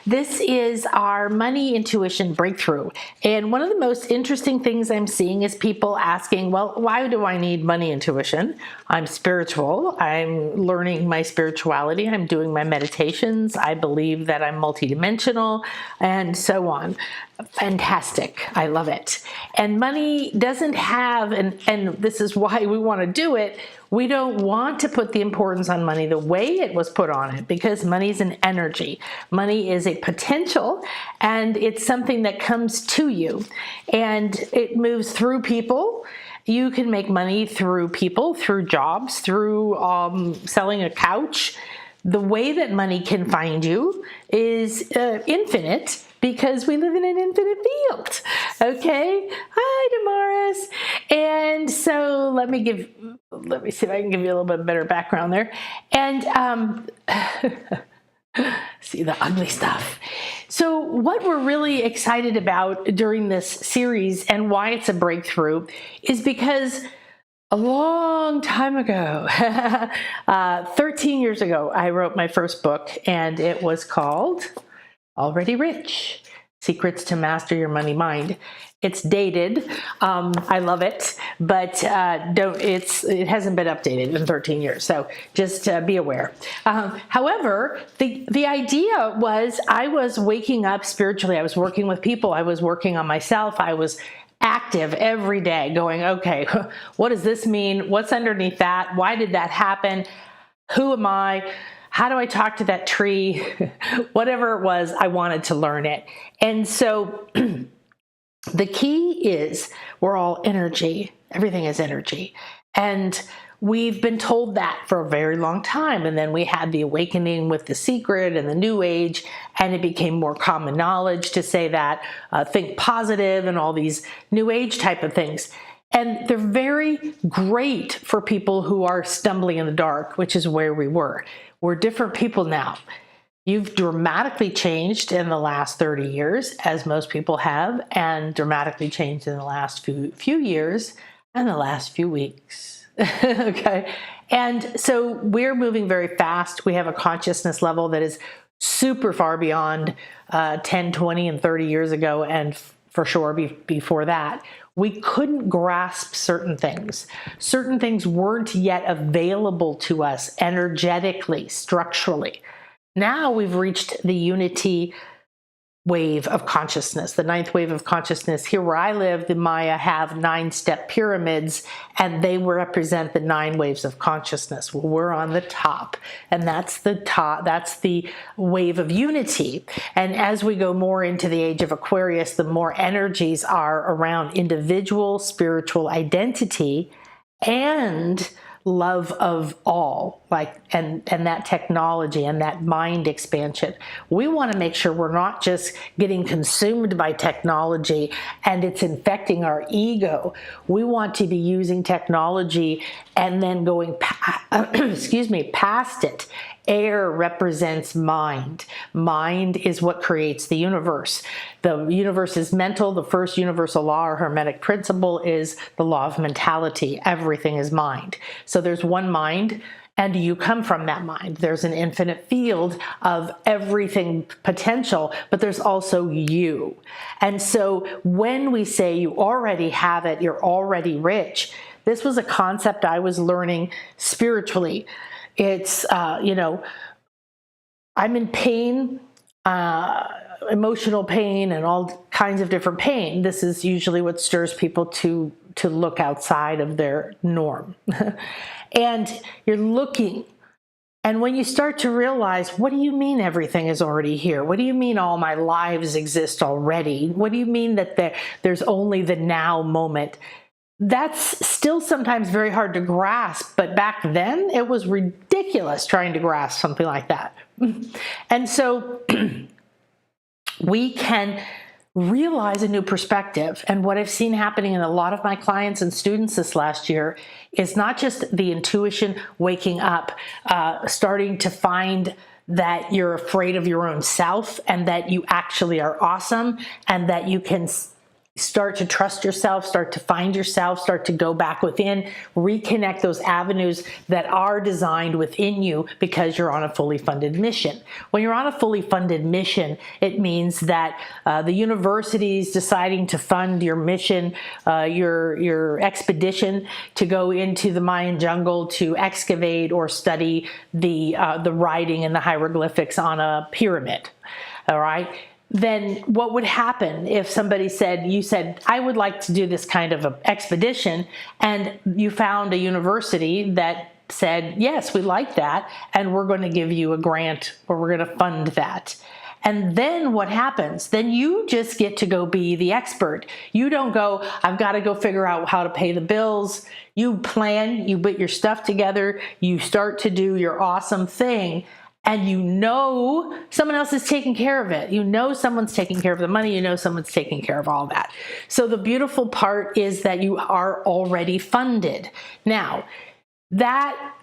This is our money intuition breakthrough. And one of the most interesting things I'm seeing is people asking, well, why do I need money intuition? I'm spiritual. I'm learning my spirituality. I'm doing my meditations. I believe that I'm multidimensional and so on. Fantastic. I love it. And money doesn't have, and this is why we want to do it. We don't want to put the importance on money the way it was put on it, because money is an energy. Money is a potential, and it's something that comes to you, and it moves through people. You can make money through people, through jobs, through selling a couch. The way that money can find you is infinite, because we live in an infinite field. Okay. Hi, Damaris. And so let me see if I can give you a little bit better background there. And see the ugly stuff. So what we're really excited about during this series and why it's a breakthrough is because a long time ago, 13 years ago, I wrote my first book, and it was called Already Rich: Secrets to Master Your Money Mind. It's dated. I love it, but it hasn't been updated in 13 years. So just be aware. However, the idea was I was waking up spiritually. I was working with people. I was working on myself. I was active every day going, okay, what does this mean? What's underneath that? Why did that happen? Who am I? How do I talk to that tree? Whatever it was, I wanted to learn it. And so the key is we're all energy. Everything is energy. And we've been told that for a very long time. And then we had the awakening with The Secret and the New Age, and it became more common knowledge to say that, think positive and all these New Age type of things. And they're very great for people who are stumbling in the dark, which is where we were. We're different people now. You've dramatically changed in the last 30 years, as most people have, and dramatically changed in the last few years and the last few weeks. Okay. And so we're moving very fast. We have a consciousness level that is super far beyond 10, 20, and 30 years ago, and for sure before that. We couldn't grasp certain things. Certain things weren't yet available to us energetically, structurally. Now we've reached the unity wave of consciousness, the ninth wave of consciousness. Here where I live, the Maya have 9-step pyramids, and they represent the 9 waves of consciousness. Well, we're on the top, and that's the wave of unity. And as we go more into the age of Aquarius, the more energies are around individual spiritual identity and love of all, and that technology and that mind expansion. We want to make sure we're not just getting consumed by technology and it's infecting our ego. We want to be using technology and then going past it. Air represents mind. Mind is what creates the universe. The universe is mental. The first universal law or hermetic principle is the law of mentality. Everything is mind. So there's one mind, and you come from that mind. There's an infinite field of everything potential, but there's also you. And so when we say you already have it, you're already rich, this was a concept I was learning spiritually. It's, I'm in pain, emotional pain, and all kinds of different pain. This is usually what stirs people to look outside of their norm. And you're looking. And when you start to realize, what do you mean everything is already here? What do you mean all my lives exist already? What do you mean that there's only the now moment? That's still sometimes very hard to grasp, but back then it was ridiculous trying to grasp something like that. And so we can realize a new perspective. And what I've seen happening in a lot of my clients and students this last year is not just the intuition waking up, starting to find that you're afraid of your own self and that you actually are awesome and that you can start to trust yourself, start to find yourself, start to go back within, reconnect those avenues that are designed within you because you're on a fully funded mission. When you're on a fully funded mission, it means that the university's deciding to fund your mission, your expedition to go into the Mayan jungle to excavate or study the writing and the hieroglyphics on a pyramid. All right. Then what would happen if somebody said, you said, I would like to do this kind of an expedition, and you found a university that said, yes, we like that, and we're going to give you a grant, or we're going to fund that. And then what happens? Then you just get to go be the expert. You don't go, I've got to go figure out how to pay the bills. You plan, you put your stuff together, you start to do your awesome thing. And you know someone else is taking care of it. You know someone's taking care of the money. You know someone's taking care of all that. So the beautiful part is that you are already funded. Now, that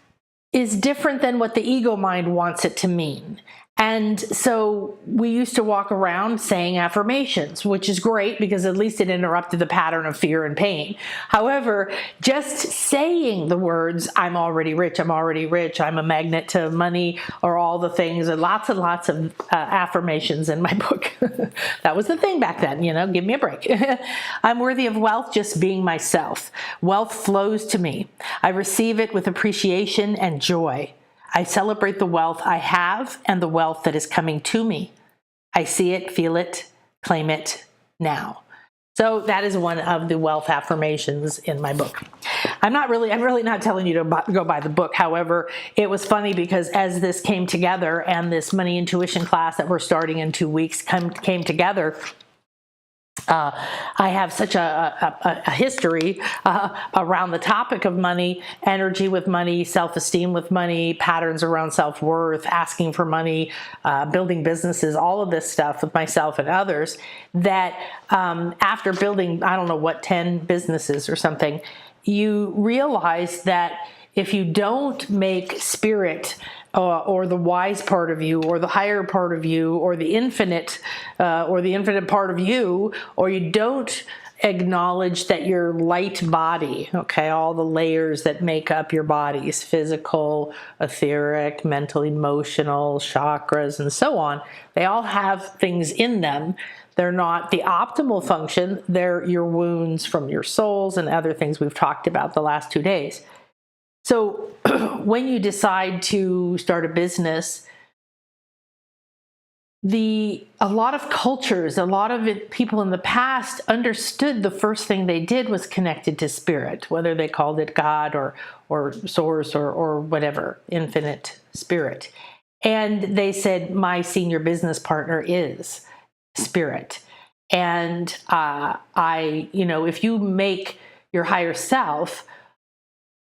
is different than what the ego mind wants it to mean. And so we used to walk around saying affirmations, which is great because at least it interrupted the pattern of fear and pain. However, just saying the words, I'm already rich, I'm a magnet to money, or all the things, and lots of affirmations in my book. That was the thing back then, give me a break. I'm worthy of wealth just being myself. Wealth flows to me. I receive it with appreciation and joy. I celebrate the wealth I have and the wealth that is coming to me. I see it, feel it, claim it now. So that is one of the wealth affirmations in my book. I'm really not telling you to go buy the book. However, it was funny because as this came together and this money intuition class that we're starting in 2 weeks came together, I have such a history around the topic of money, energy with money, self-esteem with money, patterns around self-worth, asking for money, building businesses, all of this stuff with myself and others, that after building, 10 businesses or something, you realize that if you don't make spirit or the wise part of you, or the higher part of you, or the infinite part of you, or you don't acknowledge that your light body, okay, all the layers that make up your bodies, physical, etheric, mental, emotional, chakras, and so on, they all have things in them. They're not the optimal function. They're your wounds from your souls and other things we've talked about the last 2 days. So when you decide to start a business, a lot of cultures, a lot of people in the past understood the first thing they did was connected to spirit, whether they called it God or source or whatever, infinite spirit. And they said, my senior business partner is spirit. And if you make your higher self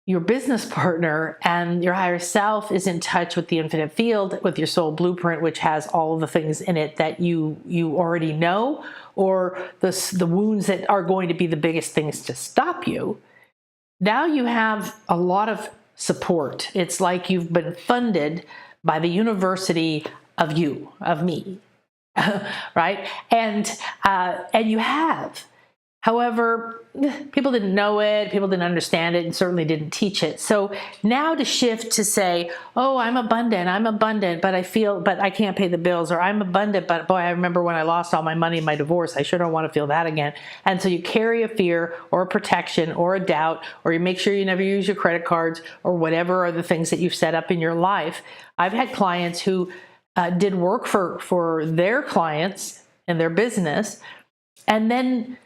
your business partner, and your higher self is in touch with the infinite field, with your soul blueprint, which has all of the things in it that you already know, or the wounds that are going to be the biggest things to stop you. Now you have a lot of support. It's like you've been funded by the university of you, of me, right? And you have. However, people didn't know it, people didn't understand it, and certainly didn't teach it. So now to shift to say, oh, I'm abundant, but I can't pay the bills, or I'm abundant, but boy, I remember when I lost all my money in my divorce, I sure don't want to feel that again. And so you carry a fear or a protection or a doubt, or you make sure you never use your credit cards, or whatever are the things that you've set up in your life. I've had clients who did work for their clients and their business, and then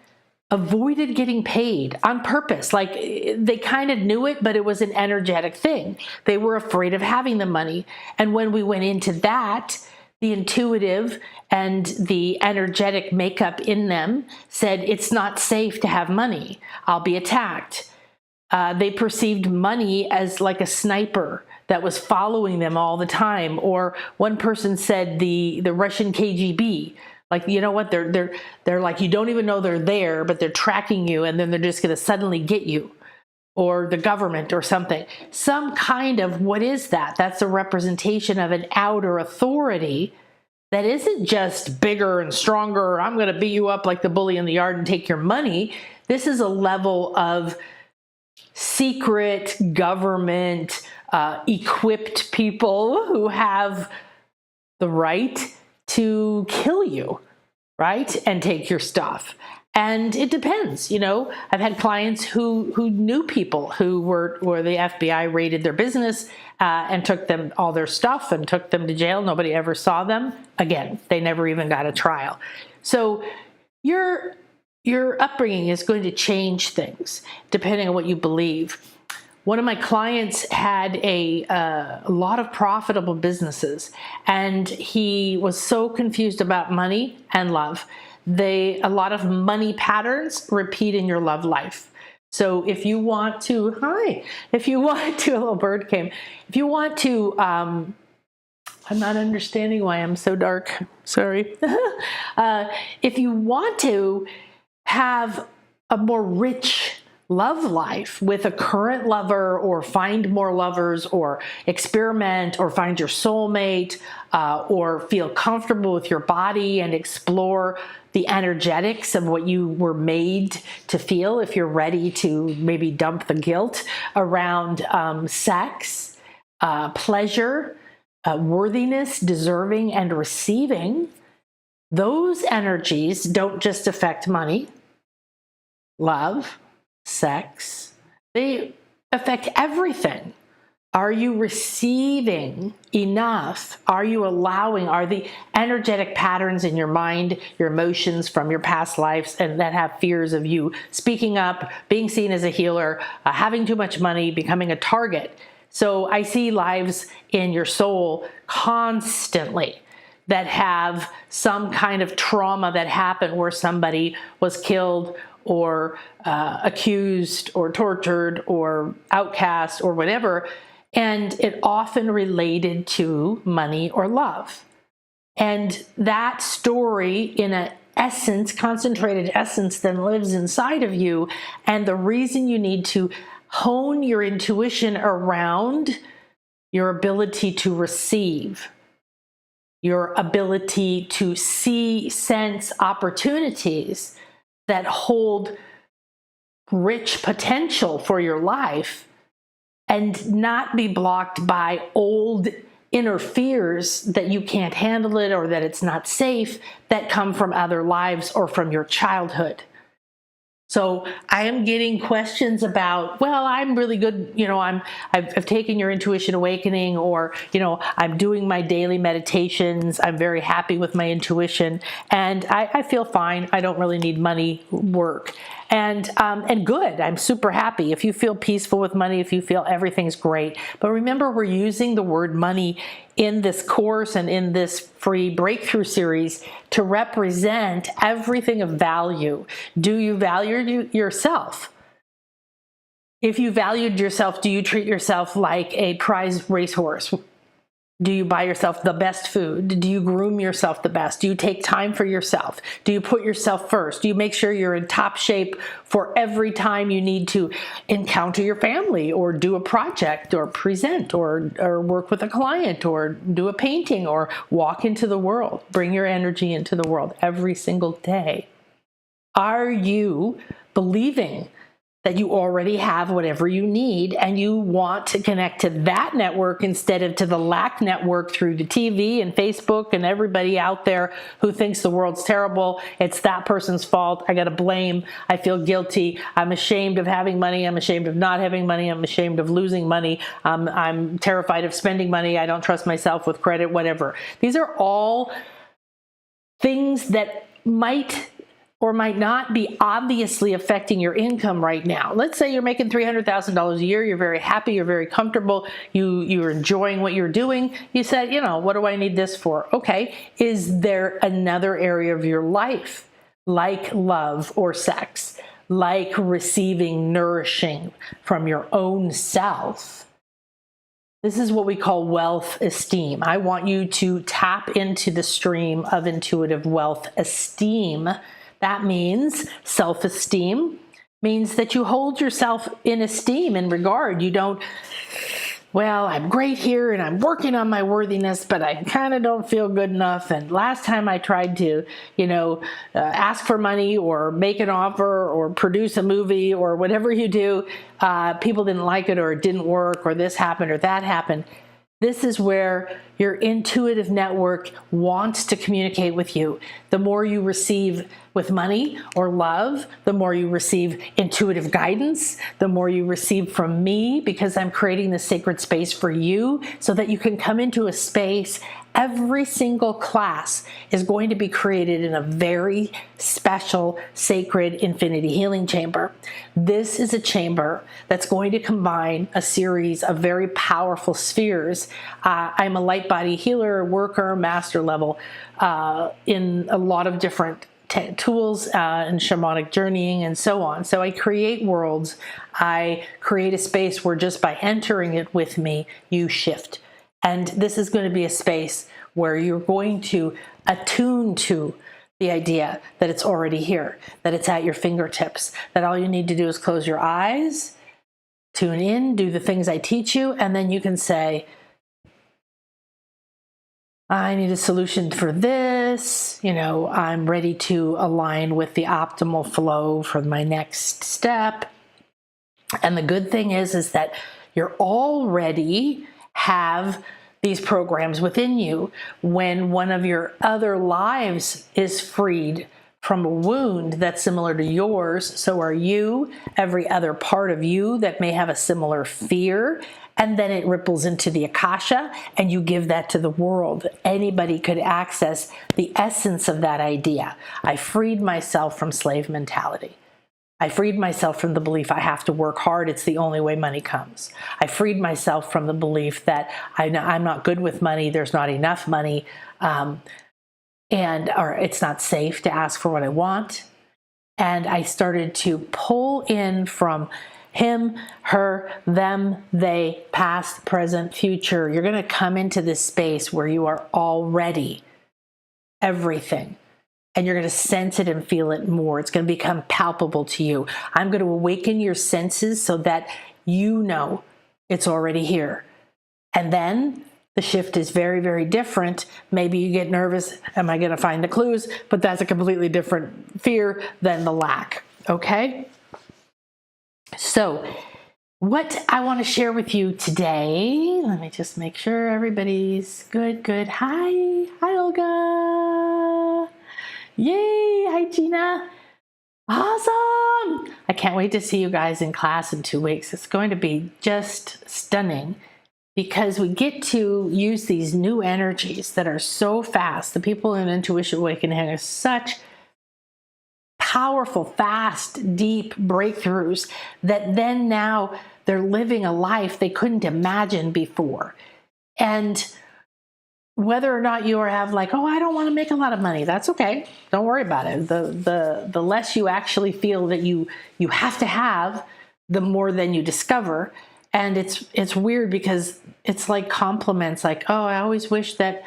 avoided getting paid on purpose. Like they kind of knew it, but it was an energetic thing. They were afraid of having the money. And when we went into that, the intuitive and the energetic makeup in them said, it's not safe to have money. I'll be attacked. They perceived money as like a sniper that was following them all the time. Or one person said the Russian KGB, like, you know what, they're like, you don't even know they're there, but they're tracking you, and then they're just going to suddenly get you, or the government or something. Some kind of, what is that? That's a representation of an outer authority that isn't just bigger and stronger. I'm going to beat you up like the bully in the yard and take your money. This is a level of secret government equipped people who have the right to kill you, right? And take your stuff. And it depends, I've had clients who knew people who were the FBI raided their business and took them all their stuff and took them to jail. Nobody ever saw them again. They never even got a trial. So your upbringing is going to change things depending on what you believe. One of my clients had a lot of profitable businesses, and he was so confused about money and love. A lot of money patterns repeat in your love life. So if you want to, a little bird came. If you want to, I'm not understanding why I'm so dark. Sorry. If you want to have a more rich love life with a current lover, or find more lovers, or experiment, or find your soulmate, or feel comfortable with your body and explore the energetics of what you were made to feel, if you're ready to maybe dump the guilt around sex, pleasure, worthiness, deserving, and receiving, those energies don't just affect money, love, sex, they affect everything. Are you receiving enough? Are you allowing? Are the energetic patterns in your mind, your emotions from your past lives, and that have fears of you speaking up, being seen as a healer, having too much money, becoming a target? So I see lives in your soul constantly that have some kind of trauma that happened, where somebody was killed or accused or tortured or outcast or whatever. And it often related to money or love. And that story, in an essence, concentrated essence, then lives inside of you. And the reason you need to hone your intuition around your ability to receive, your ability to see, sense opportunities that hold rich potential for your life, and not be blocked by old inner fears that you can't handle it, or that it's not safe, that come from other lives or from your childhood. So I am getting questions about, well, I'm really good, I've taken your intuition awakening, or, I'm doing my daily meditations. I'm very happy with my intuition, and I feel fine. I don't really need money work. And good. I'm super happy. If you feel peaceful with money, if you feel everything's great. But remember, we're using the word money in this course and in this free Breakthru series to represent everything of value. Do you value yourself? If you valued yourself, do you treat yourself like a prize racehorse? Do you buy yourself the best food? Do you groom yourself the best? Do you take time for yourself? Do you put yourself first? Do you make sure you're in top shape for every time you need to encounter your family, or do a project, or present, or work with a client, or do a painting, or walk into the world? Bring your energy into the world every single day. Are you believing that you already have whatever you need, and you want to connect to that network instead of to the lack network through the TV and Facebook and everybody out there who thinks the world's terrible? It's that person's fault. I got to blame. I feel guilty. I'm ashamed of having money. I'm ashamed of not having money. I'm ashamed of losing money. I'm terrified of spending money. I don't trust myself with credit, whatever. These are all things that might or might not be obviously affecting your income right now. Let's say you're making $300,000 a year. You're very happy. You're very comfortable. You're enjoying what you're doing. You said, what do I need this for? Okay. Is there another area of your life, like love or sex, like receiving nourishing from your own self? This is what we call wealth esteem. I want you to tap into the stream of intuitive wealth esteem. That means self-esteem, means that you hold yourself in esteem and regard. You don't well, I'm great here and I'm working on my worthiness, but I kind of don't feel good enough. And last time I tried to, ask for money or make an offer or produce a movie or whatever you do, people didn't like it or it didn't work or this happened or that happened. This is where your intuitive network wants to communicate with you. The more you receive with money or love, the more you receive intuitive guidance, the more you receive from me, because I'm creating this sacred space for you so that you can come into a space. Every single class is going to be created in a very special, sacred infinity healing chamber. This is a chamber that's going to combine a series of very powerful spheres. I'm a light body healer, worker, master level in a lot of different tools and shamanic journeying and so on. So I create worlds. I create a space where just by entering it with me, you shift. And this is going to be a space where you're going to attune to the idea that it's already here, that it's at your fingertips, that all you need to do is close your eyes, tune in, do the things I teach you, and then you can say, I need a solution for this, I'm ready to align with the optimal flow for my next step. And the good thing is that you're already have these programs within you. When one of your other lives is freed from a wound that's similar to yours, so are you, every other part of you that may have a similar fear, and then it ripples into the Akasha, and you give that to the world. Anybody could access the essence of that idea. I freed myself from slave mentality. I freed myself from the belief I have to work hard. It's the only way money comes. I freed myself from the belief that I'm not good with money. There's not enough money. Or it's not safe to ask for what I want. And I started to pull in from him, her, them, they, past, present, future. You're going to come into this space where you are already everything. And you're going to sense it and feel it more. It's going to become palpable to you. I'm going to awaken your senses so that you know it's already here. And then the shift is very, very different. Maybe you get nervous. Am I going to find the clues? But that's a completely different fear than the lack. Okay? So what I want to share with you today, let me just make sure everybody's good. Hi, Olga. Yay! Hi, Gina. Awesome! I can't wait to see you guys in class in 2 weeks. It's going to be just stunning because we get to use these new energies that are so fast. The people in Intuition Awakening are such powerful, fast, deep breakthroughs that then now they're living a life they couldn't imagine before. And whether or not you have like, oh, I don't want to make a lot of money, that's okay. Don't worry about it. The less you actually feel that you have to have, the more then you discover. And it's weird because it's like compliments, like, oh, I always wish that,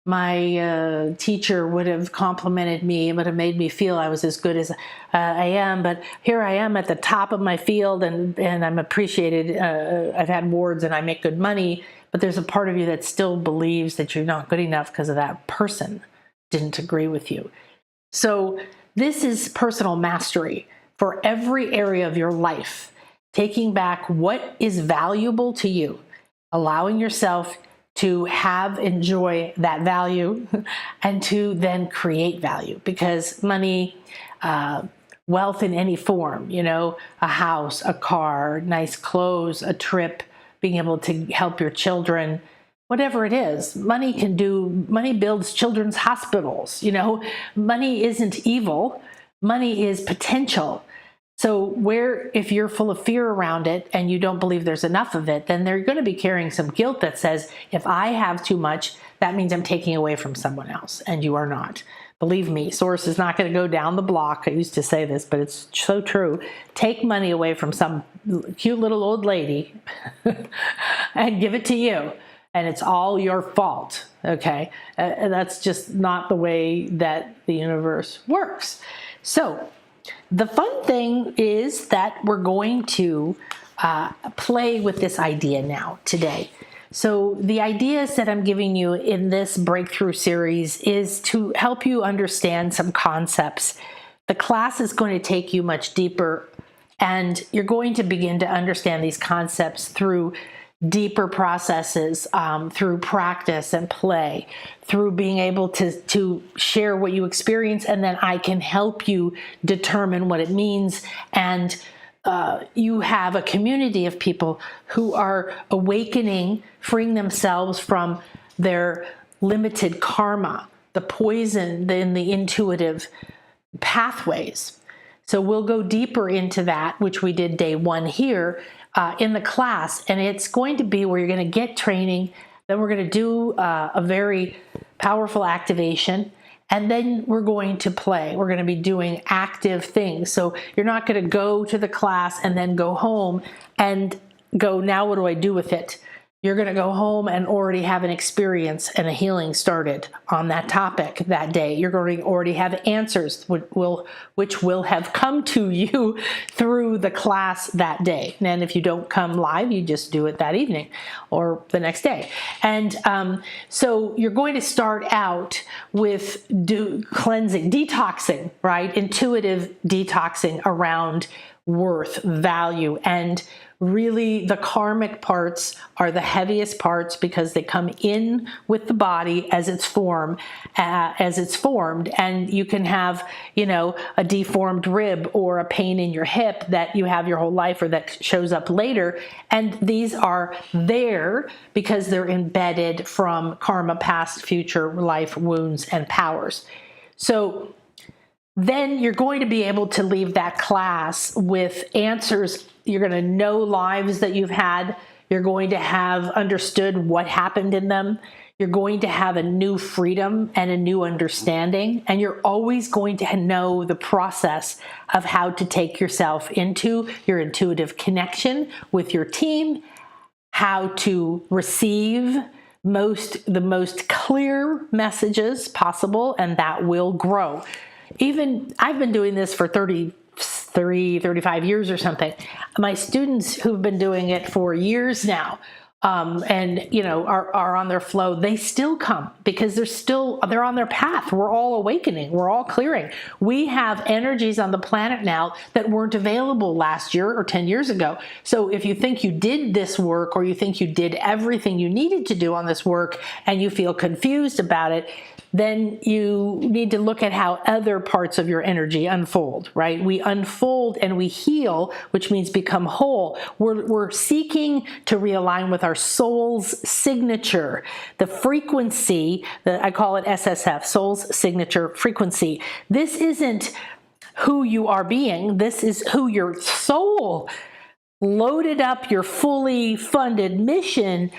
my teacher would have complimented me and would have made me feel I was as good as I am. But here I am at the top of my field and I'm appreciated. I've had awards and I make good money. But there's a part of you that still believes that you're not good enough because of that person didn't agree with you. So this is personal mastery for every area of your life. Taking back what is valuable to you, allowing yourself to enjoy that value and to then create value, because money, wealth in any form, a house, a car, nice clothes, a trip, being able to help your children, whatever it is, money builds children's hospitals. Money isn't evil. Money is potential. So if you're full of fear around it and you don't believe there's enough of it, then they're going to be carrying some guilt that says, if I have too much, that means I'm taking away from someone else, and you are not. Believe me, source is not going to go down the block. I used to say this, but it's so true. Take money away from some cute little old lady and give it to you, and it's all your fault, okay? That's just not the way that the universe works. So the fun thing is that we're going to play with this idea now today. So the ideas that I'm giving you in this Breakthru series is to help you understand some concepts. The class is going to take you much deeper, and you're going to begin to understand these concepts through deeper processes, through practice and play, through being able to share what you experience, and then I can help you determine what it means. And you have a community of people who are awakening, freeing themselves from their limited karma, the poison in the intuitive pathways. So we'll go deeper into that, which we did day one here in the class. And it's going to be where you're going to get training. Then we're going to do a very powerful activation. And then we're going to play. We're going to be doing active things. So you're not going to go to the class and then go home and go, now what do I do with it? You're going to go home and already have an experience and a healing started on that topic that day. You're going to already have answers which will have come to you through the class that day. And if you don't come live, you just do it that evening or the next day. And so you're going to start out with cleansing, detoxing, right? Intuitive detoxing around worth, value, and really the karmic parts are the heaviest parts because they come in with the body as it's formed, and you can have, a deformed rib or a pain in your hip that you have your whole life or that shows up later, and these are there because they're embedded from karma, past, future, life, wounds, and powers. So then you're going to be able to leave that class with answers. You're going to know lives that you've had. You're going to have understood what happened in them. You're going to have a new freedom and a new understanding. And you're always going to know the process of how to take yourself into your intuitive connection with your team, how to receive the most clear messages possible, and that will grow. Even I've been doing this for 35 years or something. My students who've been doing it for years now, and are on their flow, they still come because they're on their path. We're all awakening. We're all clearing. We have energies on the planet now that weren't available last year or 10 years ago. So if you think you did this work, or you think you did everything you needed to do on this work and you feel confused about it, then you need to look at how other parts of your energy unfold, right? We unfold and we heal, which means become whole. We're seeking to realign with our soul's signature, the frequency, I call it SSF, soul's signature frequency. This isn't who you are being. This is who your soul loaded up your fully funded mission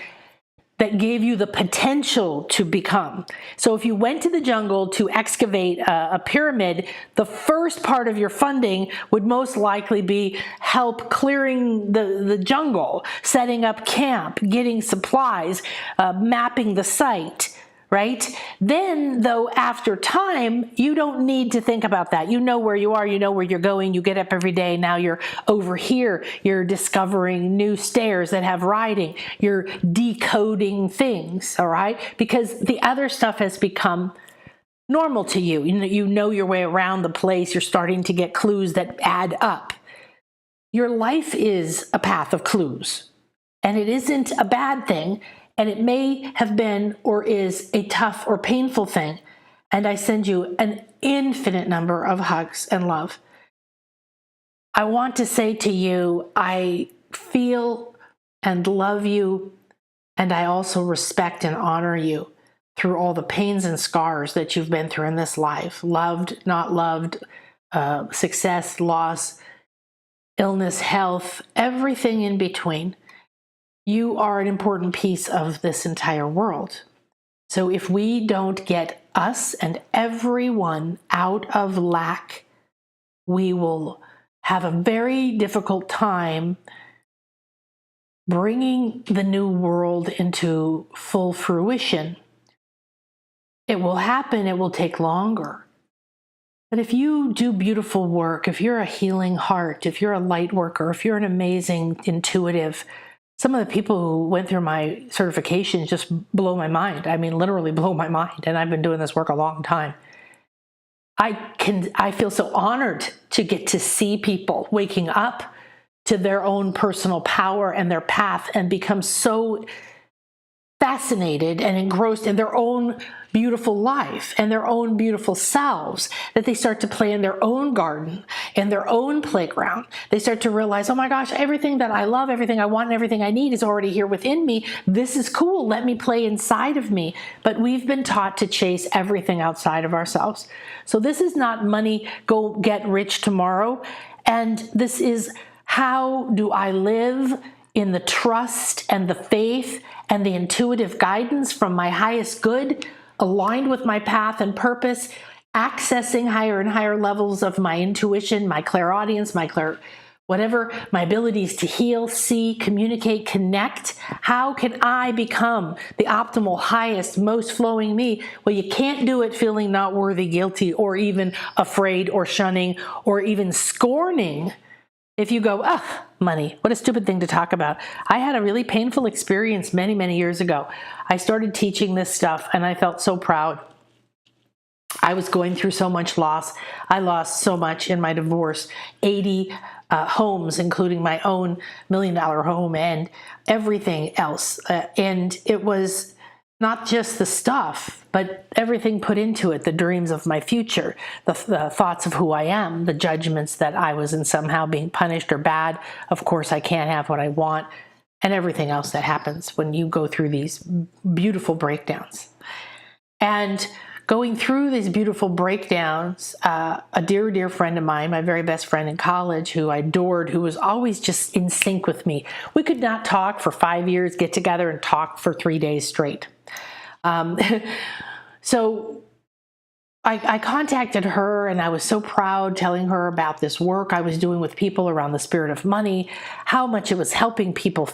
that gave you the potential to become. So if you went to the jungle to excavate a pyramid, the first part of your funding would most likely be help clearing the jungle, setting up camp, getting supplies, mapping the site, right? Then, though, after time, you don't need to think about that. You know where you are, you know where you're going, you get up every day, now you're over here, you're discovering new stairs that have writing, you're decoding things, all right? Because the other stuff has become normal to you. You know your way around the place, you're starting to get clues that add up. Your life is a path of clues, and it isn't a bad thing. And it may have been or is a tough or painful thing. And I send you an infinite number of hugs and love. I want to say to you, I feel and love you, and I also respect and honor you through all the pains and scars that you've been through in this life. Loved, not loved, success, loss, illness, health, everything in between. You are an important piece of this entire world. So if we don't get us and everyone out of lack, we will have a very difficult time bringing the new world into full fruition. It will happen, it will take longer. But if you do beautiful work, if you're a healing heart, if you're a light worker, if you're an amazing intuitive, some of the people who went through my certifications just blow my mind. I mean, literally blow my mind. And I've been doing this work a long time. I feel so honored to get to see people waking up to their own personal power and their path and become so fascinated and engrossed in their own beautiful life and their own beautiful selves that they start to play in their own garden, in their own playground. They start to realize, oh my gosh, everything that I love, everything I want, and everything I need is already here within me. This is cool. Let me play inside of me. But we've been taught to chase everything outside of ourselves. So this is not money, go get rich tomorrow. And this is, how do I live in the trust and the faith and the intuitive guidance from my highest good, aligned with my path and purpose, accessing higher and higher levels of my intuition, my clairaudience, whatever, my abilities to heal, see, communicate, connect. How can I become the optimal, highest, most flowing me? Well, you can't do it feeling not worthy, guilty, or even afraid or shunning or even scorning. If you go, money, what a stupid thing to talk about. I had a really painful experience many, many years ago. I started teaching this stuff and I felt so proud. I was going through so much loss. I lost so much in my divorce, 80 homes, including my own $1 million home and everything else. And it was not just the stuff, but everything put into it, the dreams of my future, the thoughts of who I am, the judgments that I was in somehow being punished or bad. Of course, I can't have what I want, and everything else that happens when you go through these beautiful breakdowns. And going through these beautiful breakdowns, a dear, dear friend of mine, my very best friend in college, who I adored, who was always just in sync with me. We could not talk for 5 years, get together and talk for 3 days straight. So I contacted her and I was so proud telling her about this work I was doing with people around the spirit of money, how much it was helping people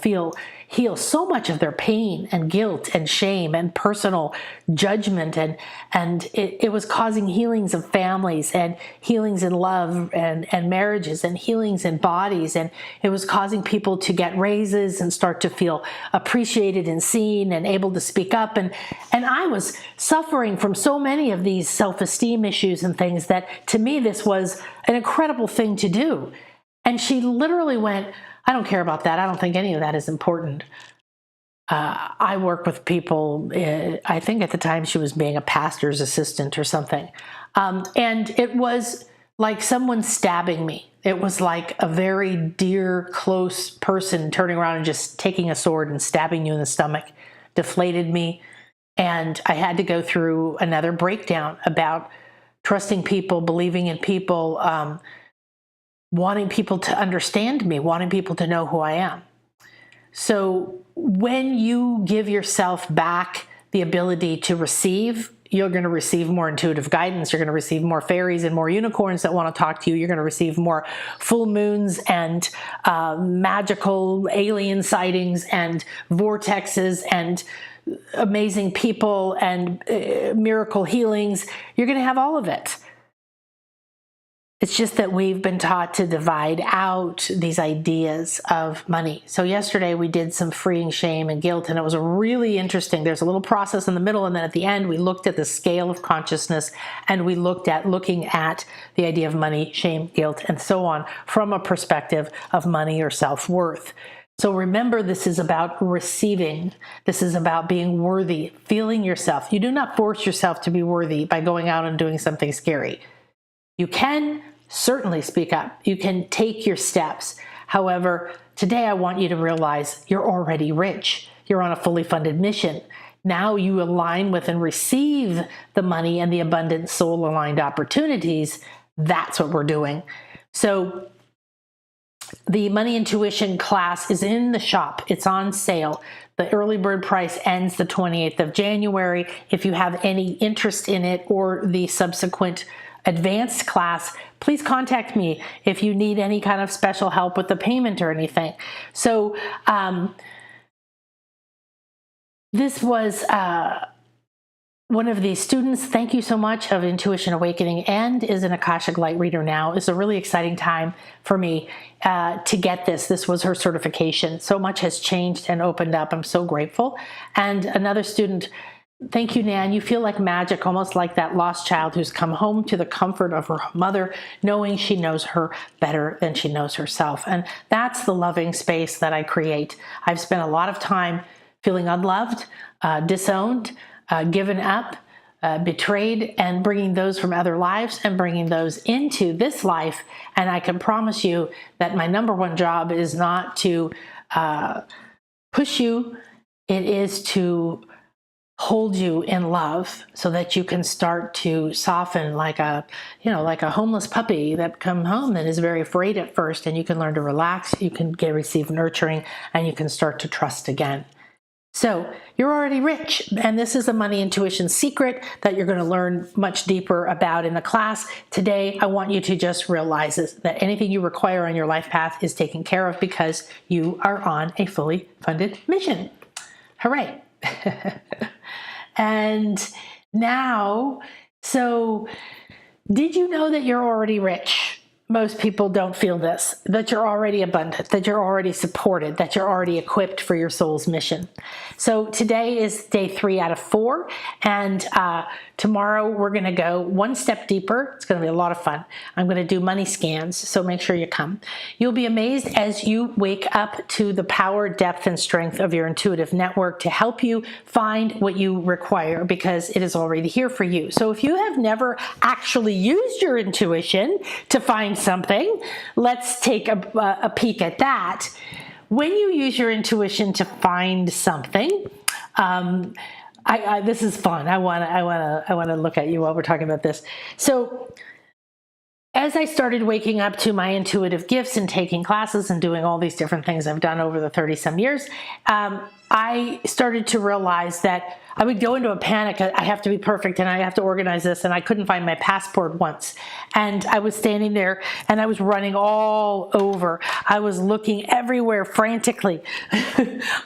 heal so much of their pain and guilt and shame and personal judgment. And it was causing healings of families and healings in love and marriages and healings in bodies. And it was causing people to get raises and start to feel appreciated and seen and able to speak up. And I was suffering from so many of these self-esteem issues and things that to me, this was an incredible thing to do. And she literally went, I don't care about that. I don't think any of that is important. I work with people, I think at the time she was being a pastor's assistant or something. And it was like someone stabbing me. It was like a very dear, close person turning around and just taking a sword and stabbing you in the stomach, deflated me. And I had to go through another breakdown about trusting people, believing in people, wanting people to understand me, wanting people to know who I am. So when you give yourself back the ability to receive, you're going to receive more intuitive guidance. You're going to receive more fairies and more unicorns that want to talk to you. You're going to receive more full moons and magical alien sightings and vortexes and amazing people and miracle healings. You're going to have all of it. It's just that we've been taught to divide out these ideas of money. So yesterday we did some freeing shame and guilt, and it was really interesting. There's a little process in the middle, and then at the end we looked at the scale of consciousness, and we looking at the idea of money, shame, guilt, and so on from a perspective of money or self-worth. So remember, this is about receiving. This is about being worthy, feeling yourself. You do not force yourself to be worthy by going out and doing something scary. You can certainly speak up. You can take your steps. However, today I want you to realize you're already rich. You're on a fully funded mission. Now you align with and receive the money and the abundant soul-aligned opportunities. That's what we're doing. So the Money Intuition class is in the shop. It's on sale. The early bird price ends the 28th of January. If you have any interest in it or the subsequent advanced class, please contact me if you need any kind of special help with the payment or anything. So this was one of these students, thank you so much, of Intuition Awakening and is an Akashic Light Reader now. It's a really exciting time for me to get this. This was her certification. So much has changed and opened up. I'm so grateful. And another student, thank you, Nan. You feel like magic, almost like that lost child who's come home to the comfort of her mother, knowing she knows her better than she knows herself. And that's the loving space that I create. I've spent a lot of time feeling unloved, disowned, given up, betrayed, and bringing those from other lives and bringing those into this life. And I can promise you that my number one job is not to push you. It is to hold you in love so that you can start to soften like a homeless puppy that come home and is very afraid at first, and you can learn to relax, you can receive nurturing, and you can start to trust again. So you're already rich, and this is a money intuition secret that you're going to learn much deeper about in the class. Today, I want you to just realize that anything you require on your life path is taken care of because you are on a fully funded mission. Hooray. And now, so did you know that you're already rich? Most people don't feel this, that you're already abundant, that you're already supported, that you're already equipped for your soul's mission. So today is day 3 out of 4, and tomorrow we're going to go one step deeper. It's going to be a lot of fun. I'm going to do money scans, so make sure you come. You'll be amazed as you wake up to the power, depth, and strength of your intuitive network to help you find what you require, because it is already here for you. So if you have never actually used your intuition to find something, let's take a peek at that. When you use your intuition to find something, this is fun. I want to look at you while we're talking about this. So as I started waking up to my intuitive gifts and taking classes and doing all these different things I've done over the 30-some years, I started to realize that I would go into a panic. I have to be perfect and I have to organize this. And I couldn't find my passport once. And I was standing there and I was running all over. I was looking everywhere frantically.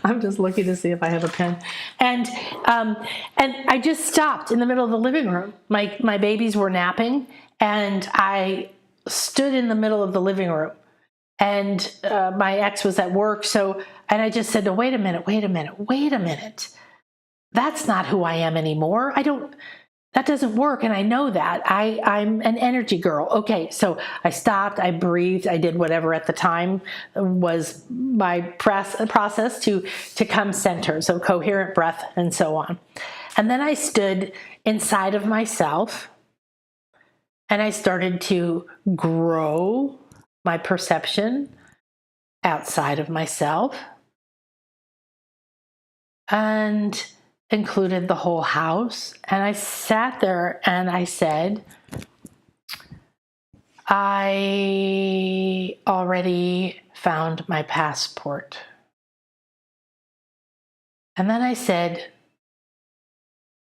I'm just looking to see if I have a pen. And I just stopped in the middle of the living room. My babies were napping and I stood in the middle of the living room. And my ex was at work. And I just said, no, wait a minute. That's not who I am anymore. That doesn't work. And I know that. I'm an energy girl. Okay, so I stopped, I breathed, I did whatever at the time was my process to come center. So coherent breath and so on. And then I stood inside of myself and I started to grow my perception outside of myself and included the whole house. And I sat there and I said, I already found my passport. And then I said,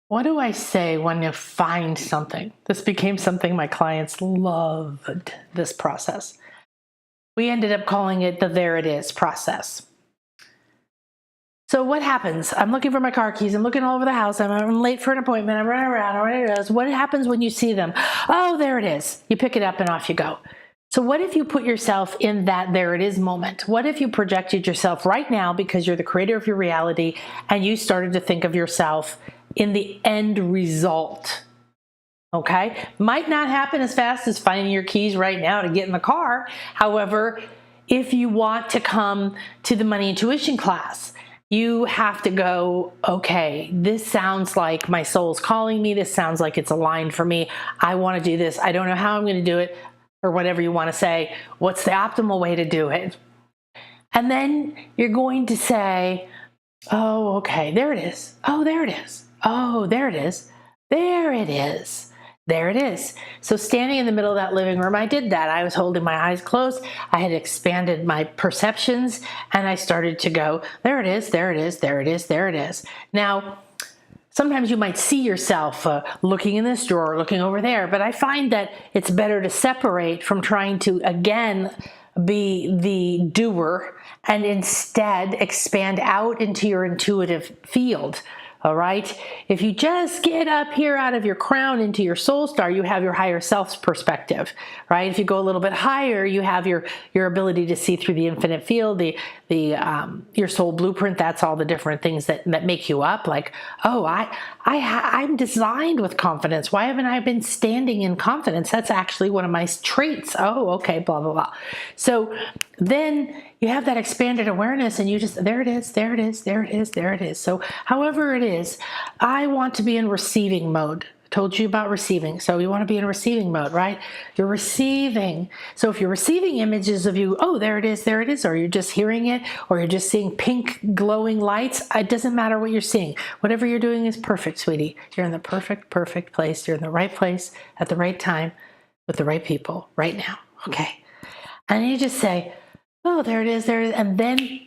what do I say when you find something? This became something my clients loved, this process. We ended up calling it the there it is process. So what happens? I'm looking for my car keys. I'm looking all over the house. I'm late for an appointment. I'm running around. What happens when you see them? Oh, there it is. You pick it up and off you go. So what if you put yourself in that there it is moment? What if you projected yourself right now, because you're the creator of your reality, and you started to think of yourself in the end result? Okay? Might not happen as fast as finding your keys right now to get in the car. However, if you want to come to the Money Intuition class, you have to go, okay, this sounds like my soul's calling me. This sounds like it's aligned for me. I want to do this. I don't know how I'm going to do it, or whatever you want to say. What's the optimal way to do it? And then you're going to say, oh, okay, there it is. Oh, there it is. Oh, there it is. There it is. There it is. So standing in the middle of that living room, I did that. I was holding my eyes closed. I had expanded my perceptions and I started to go, there it is, there it is, there it is, there it is. Now, sometimes you might see yourself looking in this drawer, looking over there, but I find that it's better to separate from trying to, again, be the doer and instead expand out into your intuitive field. All right. If you just get up here out of your crown into your soul star, you have your higher self's perspective, right? If you go a little bit higher, you have your ability to see through the infinite field, your soul blueprint. That's all the different things that make you up. Like, oh, I'm designed with confidence. Why haven't I been standing in confidence? That's actually one of my traits. Oh, okay, blah, blah, blah. So then you have that expanded awareness and you just, there it is, there it is, there it is, there it is. So however it is, I want to be in receiving mode. Told you about receiving. So you want to be in receiving mode, right? You're receiving. So if you're receiving images of you, oh, there it is, or you're just hearing it, or you're just seeing pink glowing lights, it doesn't matter what you're seeing. Whatever you're doing is perfect, sweetie. You're in the perfect place. You're in the right place at the right time with the right people right now. Okay. And you just say, oh, there it is. And then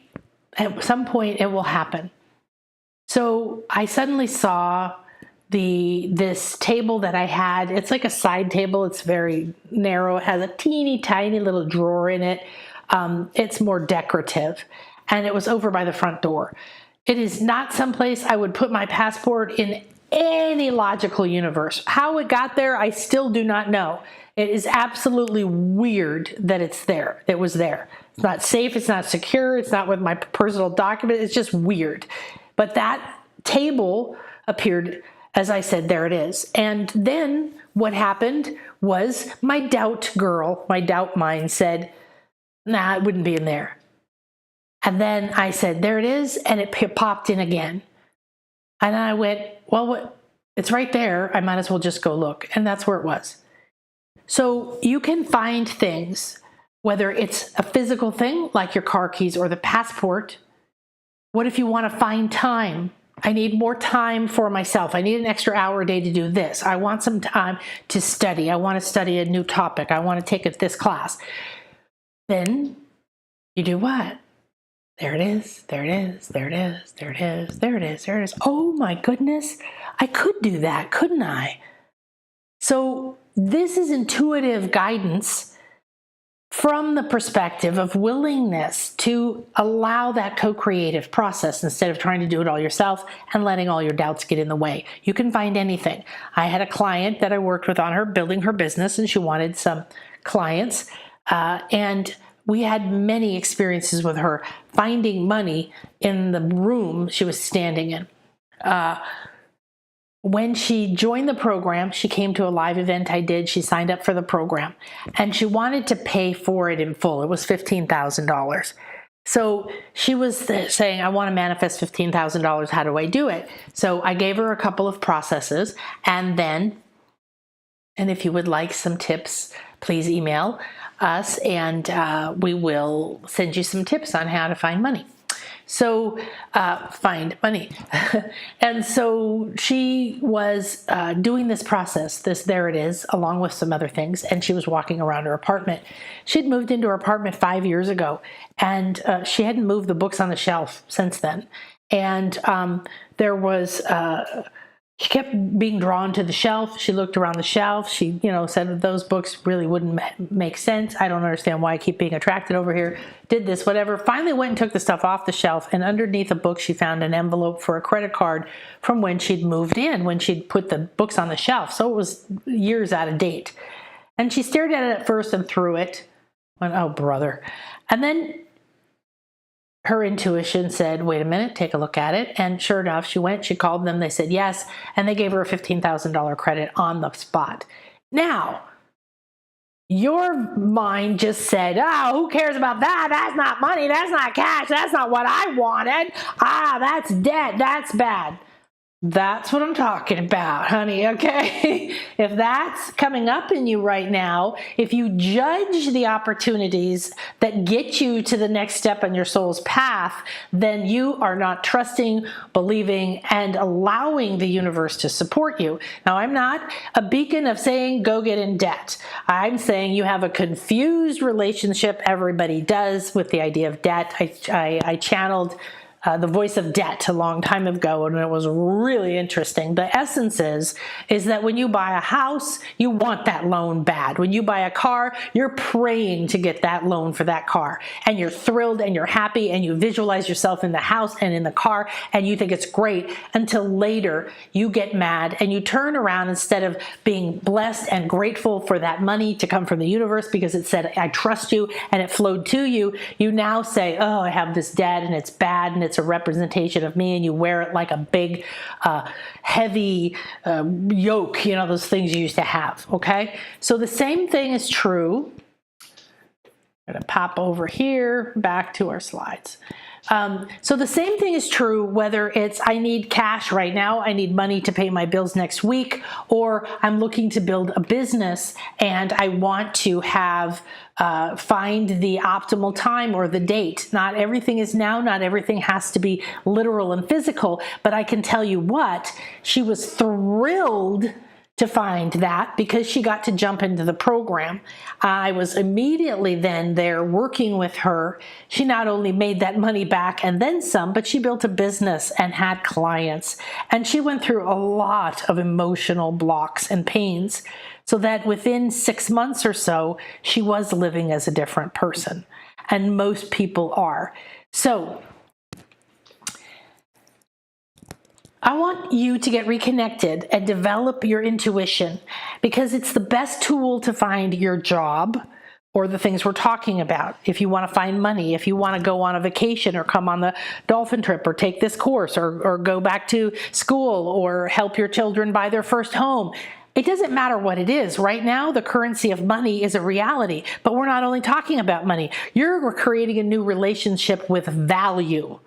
at some point it will happen. So I suddenly saw this table that I had. It's like a side table. It's very narrow. It has a teeny tiny little drawer in it. It's more decorative, and it was over by the front door. It is not someplace I would put my passport in any logical universe. How it got there, I still do not know. It is absolutely weird that it's there. It was there. It's not safe. It's not secure. It's not with my personal document. It's just weird. But that table appeared. As I said, there it is. And then what happened was my doubt girl, my doubt mind said, nah, it wouldn't be in there. And then I said, there it is. And it popped in again. And I went, well, it's right there. I might as well just go look. And that's where it was. So you can find things, whether it's a physical thing like your car keys or the passport. What if you want to find time? I need more time for myself. I need an extra hour a day to do this. I want some time to study. I want to study a new topic. I want to take this class. Then you do what? There it is. There it is. There it is. There it is. There it is. There it is. Oh my goodness. I could do that, couldn't I? So this is intuitive guidance from the perspective of willingness to allow that co-creative process instead of trying to do it all yourself and letting all your doubts get in the way. You can find anything. I had a client that I worked with on her building her business, and she wanted some clients, and we had many experiences with her finding money in the room she was standing in. When she joined the program, she came to a live event I did. She signed up for the program, and she wanted to pay for it in full. It was $15,000. So she was saying, I want to manifest $15,000. How do I do it? So I gave her a couple of processes, and if you would like some tips, please email us, and we will send you some tips on how to find money. So find money. And so she was doing this process, there it is, along with some other things. And she was walking around her apartment. She'd moved into her apartment 5 years ago, and she hadn't moved the books on the shelf since then. And there was, she kept being drawn to the shelf. She looked around the shelf. She, said that those books really wouldn't make sense. I don't understand why I keep being attracted over here. Did this, whatever. Finally went and took the stuff off the shelf. And underneath a book, she found an envelope for a credit card from when she'd moved in, when she'd put the books on the shelf. So it was years out of date. And she stared at it at first and threw it. Went, oh, brother. And then her intuition said, wait a minute, take a look at it. And sure enough, she went, she called them, they said yes, and they gave her a $15,000 credit on the spot. Now, your mind just said, oh, who cares about that? That's not money, that's not cash, that's not what I wanted. That's debt, that's bad. That's what I'm talking about, honey, okay? If that's coming up in you right now, if you judge the opportunities that get you to the next step on your soul's path, then you are not trusting, believing, and allowing the universe to support you. Now, I'm not a beacon of saying go get in debt. I'm saying you have a confused relationship, everybody does, with the idea of debt. I channeled The Voice of Debt a long time ago, and it was really interesting. The essence is that when you buy a house, you want that loan bad. When you buy a car, you're praying to get that loan for that car, and you're thrilled and you're happy and you visualize yourself in the house and in the car and you think it's great, until later you get mad and you turn around. Instead of being blessed and grateful for that money to come from the universe because it said, I trust you, and it flowed to you, you now say, oh, I have this debt and it's bad and it's a representation of me, and you wear it like a big, heavy yoke, those things you used to have, okay? So the same thing is true. I'm going to pop over here, back to our slides. So the same thing is true whether it's I need cash right now, I need money to pay my bills next week, or I'm looking to build a business and I want to have find the optimal time or the date. Not everything is now, not everything has to be literal and physical, but I can tell you what, she was thrilled to find that because she got to jump into the program. I was immediately then there working with her. She not only made that money back and then some, but she built a business and had clients. And she went through a lot of emotional blocks and pains, so that within 6 months or so, she was living as a different person. And most people are. So I want you to get reconnected and develop your intuition, because it's the best tool to find your job or the things we're talking about. If you want to find money, if you want to go on a vacation or come on the dolphin trip or take this course or go back to school or help your children buy their first home. It doesn't matter what it is. Right now, the currency of money is a reality, but we're not only talking about money. You're creating a new relationship with value.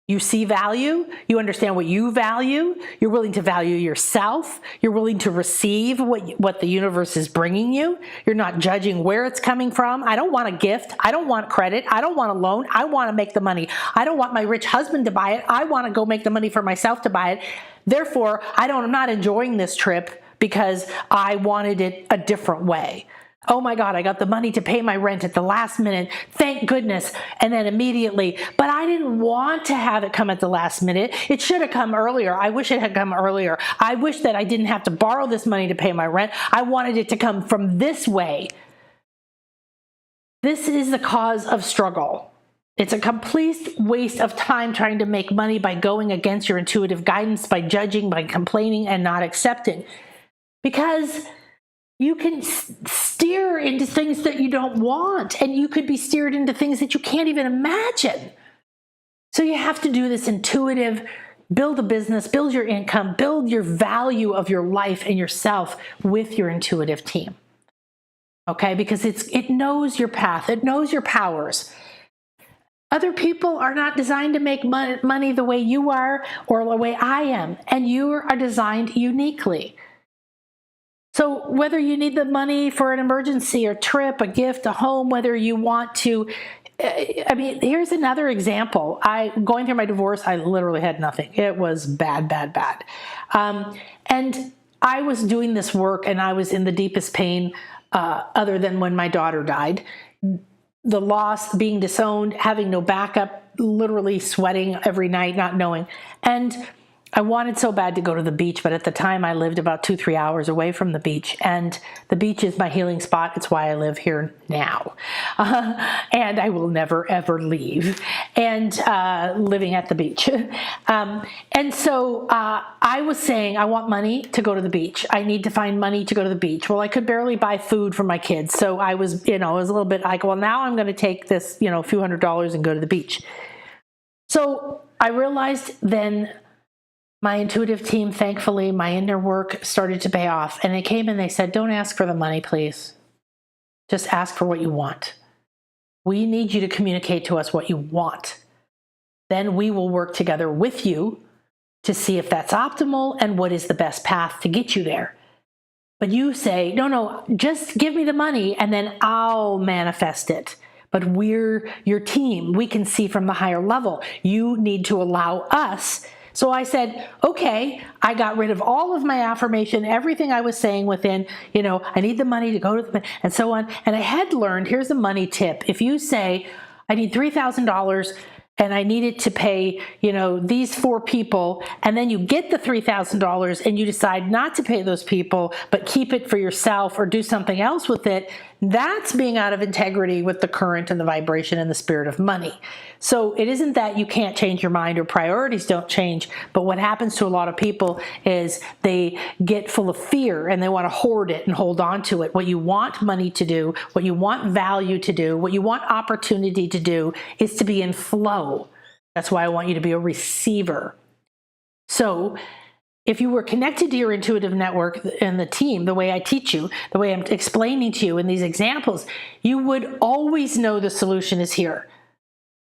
You see value, you understand what you value, you're willing to value yourself, you're willing to receive what the universe is bringing you, you're not judging where it's coming from. I don't want a gift, I don't want credit, I don't want a loan, I want to make the money. I don't want my rich husband to buy it, I want to go make the money for myself to buy it. Therefore, I'm not enjoying this trip because I wanted it a different way. Oh my God, I got the money to pay my rent at the last minute. Thank goodness. And then immediately, but I didn't want to have it come at the last minute. It should have come earlier. I wish it had come earlier. I wish that I didn't have to borrow this money to pay my rent. I wanted it to come from this way. This is the cause of struggle. It's a complete waste of time trying to make money by going against your intuitive guidance, by judging, by complaining, and not accepting. Because you can steer into things that you don't want, and you could be steered into things that you can't even imagine. So you have to do this intuitive, build a business, build your income, build your value of your life and yourself with your intuitive team. Okay, because it knows your path, it knows your powers. Other people are not designed to make money the way you are or the way I am, and you are designed uniquely. So whether you need the money for an emergency, a trip, a gift, a home, whether you want to, here's another example. Going through my divorce, I literally had nothing. It was bad, bad, bad. And I was doing this work and I was in the deepest pain other than when my daughter died. The loss, being disowned, having no backup, literally sweating every night, not knowing. And I wanted so bad to go to the beach, but at the time I lived about 2-3 hours away from the beach, and the beach is my healing spot. It's why I live here now. And I will never, ever leave, and living at the beach. And so I was saying, I want money to go to the beach. I need to find money to go to the beach. Well, I could barely buy food for my kids. So I was, it was a little bit like, well, now I'm going to take this, a few $100s and go to the beach. So I realized then, my intuitive team, thankfully, my inner work started to pay off. And they came and they said, don't ask for the money, please. Just ask for what you want. We need you to communicate to us what you want. Then we will work together with you to see if that's optimal and what is the best path to get you there. But you say, no, just give me the money and then I'll manifest it. But we're your team. We can see from the higher level. You need to allow us. So I said, okay, I got rid of all of my affirmation, everything I was saying within, I need the money to go to the, and so on. And I had learned, here's a money tip. If you say, I need $3,000 and I needed to pay, these 4 people, and then you get the $3,000 and you decide not to pay those people, but keep it for yourself or do something else with it, that's being out of integrity with the current and the vibration and the spirit of money. So it isn't that you can't change your mind or priorities don't change, but what happens to a lot of people is they get full of fear and they want to hoard it and hold on to it. What you want money to do, what you want value to do, what you want opportunity to do is to be in flow. That's why I want you to be a receiver. So if you were connected to your intuitive network and the team, the way I teach you, the way I'm explaining to you in these examples, you would always know the solution is here.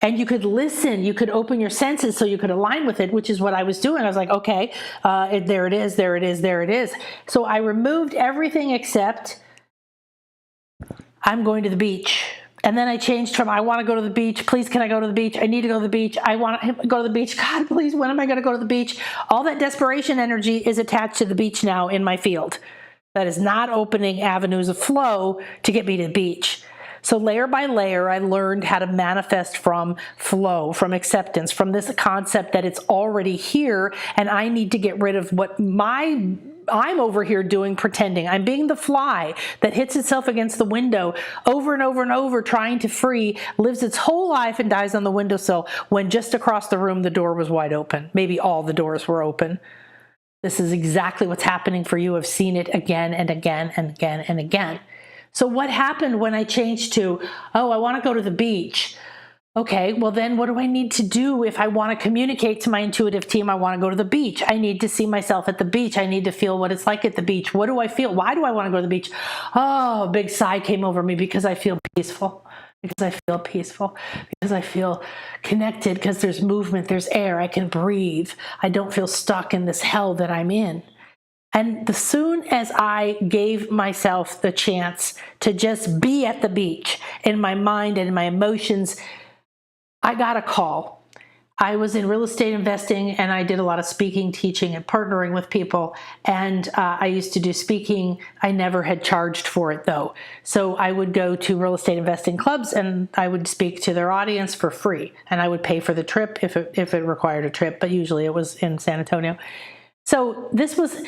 And you could listen, you could open your senses so you could align with it, which is what I was doing. I was like, okay, there it is, there it is, there it is. So I removed everything except I'm going to the beach. And then I changed from I want to go to the beach. Please, can I go to the beach? I need to go to the beach. I want to go to the beach. God, please, when am I going to go to the beach? All that desperation energy is attached to the beach now in my field. That is not opening avenues of flow to get me to the beach. So layer by layer, I learned how to manifest from flow, from acceptance, from this concept that it's already here and I need to get rid of what I'm over here doing, pretending. I'm being the fly that hits itself against the window over and over and over, trying to free, lives its whole life and dies on the windowsill when just across the room the door was wide open. Maybe all the doors were open. This is exactly what's happening for you. I've seen it again and again and again and again. So what happened when I changed to, I want to go to the beach? Okay, well then what do I need to do if I want to communicate to my intuitive team? I want to go to the beach. I need to see myself at the beach. I need to feel what it's like at the beach. What do I feel? Why do I want to go to the beach? Oh, a big sigh came over me because I feel peaceful. Because I feel peaceful. Because I feel connected. Because there's movement. There's air. I can breathe. I don't feel stuck in this hell that I'm in. And as soon as I gave myself the chance to just be at the beach in my mind and my emotions, I got a call. I was in real estate investing and I did a lot of speaking, teaching, and partnering with people. And I used to do speaking. I never had charged for it though. So I would go to real estate investing clubs and I would speak to their audience for free. And I would pay for the trip if it required a trip, but usually it was in San Antonio. So this was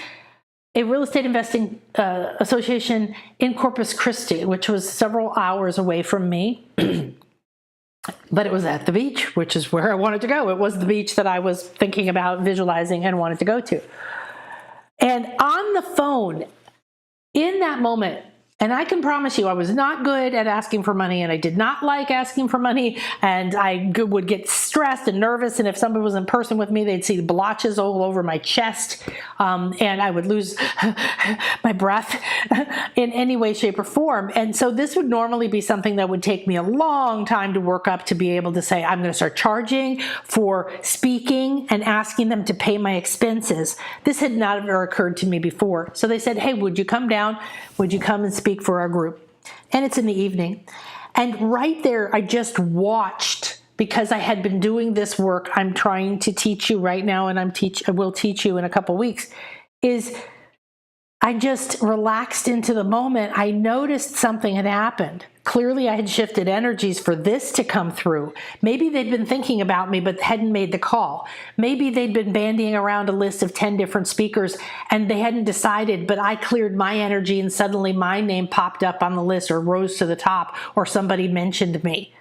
a real estate investing association in Corpus Christi, which was several hours away from me. But it was at the beach, which is where I wanted to go. It was the beach that I was thinking about, visualizing, and wanted to go to. And on the phone, in that moment, and I can promise you I was not good at asking for money, and I did not like asking for money, and I would get stressed and nervous, and if somebody was in person with me, they'd see blotches all over my chest, and I would lose my breath in any way, shape, or form. And so this would normally be something that would take me a long time to work up to be able to say, I'm going to start charging for speaking and asking them to pay my expenses. This had not ever occurred to me before. So they said, hey, would you come down? Would you come and speak for our group? And it's in the evening. And right there, I just watched, because I had been doing this work I'm trying to teach you right now, and I will teach you in a couple weeks, is I just relaxed into the moment. I noticed something had happened. Clearly, I had shifted energies for this to come through. Maybe they'd been thinking about me, but hadn't made the call. Maybe they'd been bandying around a list of 10 different speakers and they hadn't decided, but I cleared my energy and suddenly my name popped up on the list or rose to the top, or somebody mentioned me.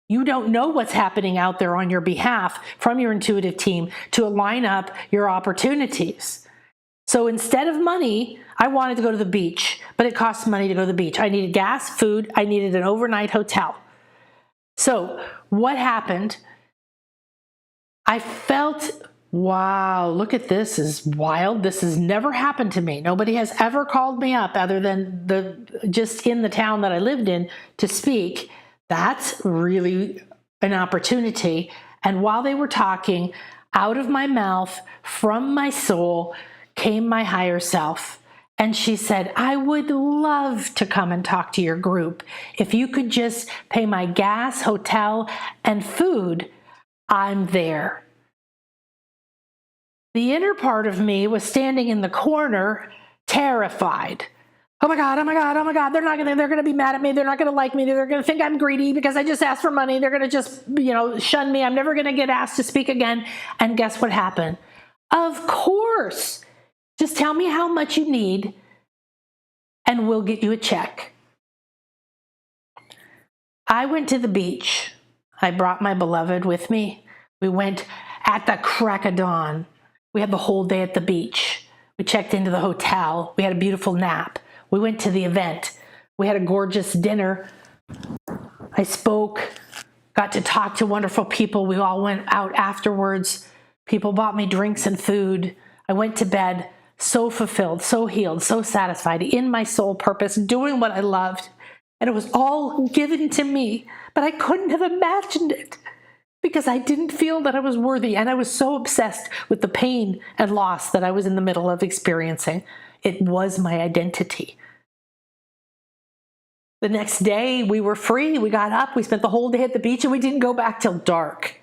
You don't know what's happening out there on your behalf from your intuitive team to line up your opportunities. So instead of money, I wanted to go to the beach, but it costs money to go to the beach. I needed gas, food, I needed an overnight hotel. So what happened? I felt, wow, look at this, this is wild. This has never happened to me. Nobody has ever called me up other than just in the town that I lived in to speak. That's really an opportunity. And while they were talking, out of my mouth, from my soul, came my higher self. And she said, I would love to come and talk to your group. If you could just pay my gas, hotel, and food, I'm there. The inner part of me was standing in the corner, terrified. oh my God, oh my God, oh my God, they're gonna be mad at me. They're not gonna like me. They're gonna think I'm greedy because I just asked for money. They're gonna just, shun me. I'm never gonna get asked to speak again. And guess what happened? Of course. Just tell me how much you need and we'll get you a check. I went to the beach. I brought my beloved with me. We went at the crack of dawn. We had the whole day at the beach. We checked into the hotel. We had a beautiful nap. We went to the event. We had a gorgeous dinner. I spoke, got to talk to wonderful people. We all went out afterwards. People bought me drinks and food. I went to bed so fulfilled, so healed, so satisfied in my soul purpose, doing what I loved. And it was all given to me, but I couldn't have imagined it because I didn't feel that I was worthy. And I was so obsessed with the pain and loss that I was in the middle of experiencing. It was my identity. The next day we were free. We got up, we spent the whole day at the beach, and we didn't go back till dark.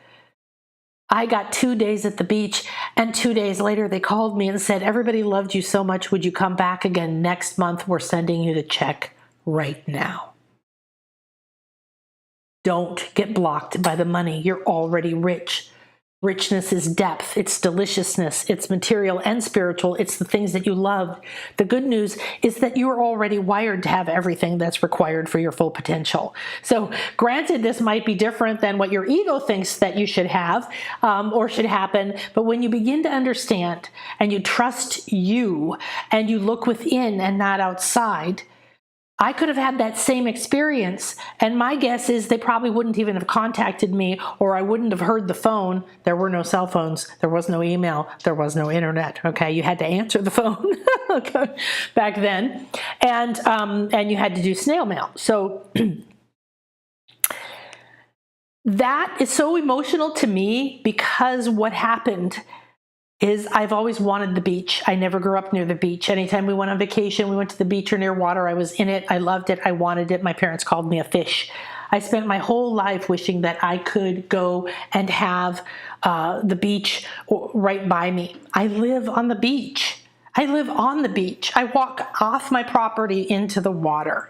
I got 2 days at the beach, and 2 days later they called me and said, everybody loved you so much. Would you come back again next month? We're sending you the check right now. Don't get blocked by the money. You're already rich. Richness is depth. It's deliciousness. It's material and spiritual. It's the things that you love. The good news is that you're already wired to have everything that's required for your full potential. So granted, this might be different than what your ego thinks that you should have or should happen. But when you begin to understand and you trust you and you look within and not outside, I could have had that same experience, and my guess is they probably wouldn't even have contacted me, or I wouldn't have heard the phone. There were no cell phones. There was no email. There was no internet. Okay, you had to answer the phone okay, back then, and you had to do snail mail. So that is so emotional to me because what happened is I've always wanted the beach. I never grew up near the beach. Anytime we went on vacation, we went to the beach or near water, I was in it. I loved it. I wanted it. My parents called me a fish. I spent my whole life wishing that I could go and have the beach right by me. I live on the beach. I live on the beach. I walk off my property into the water.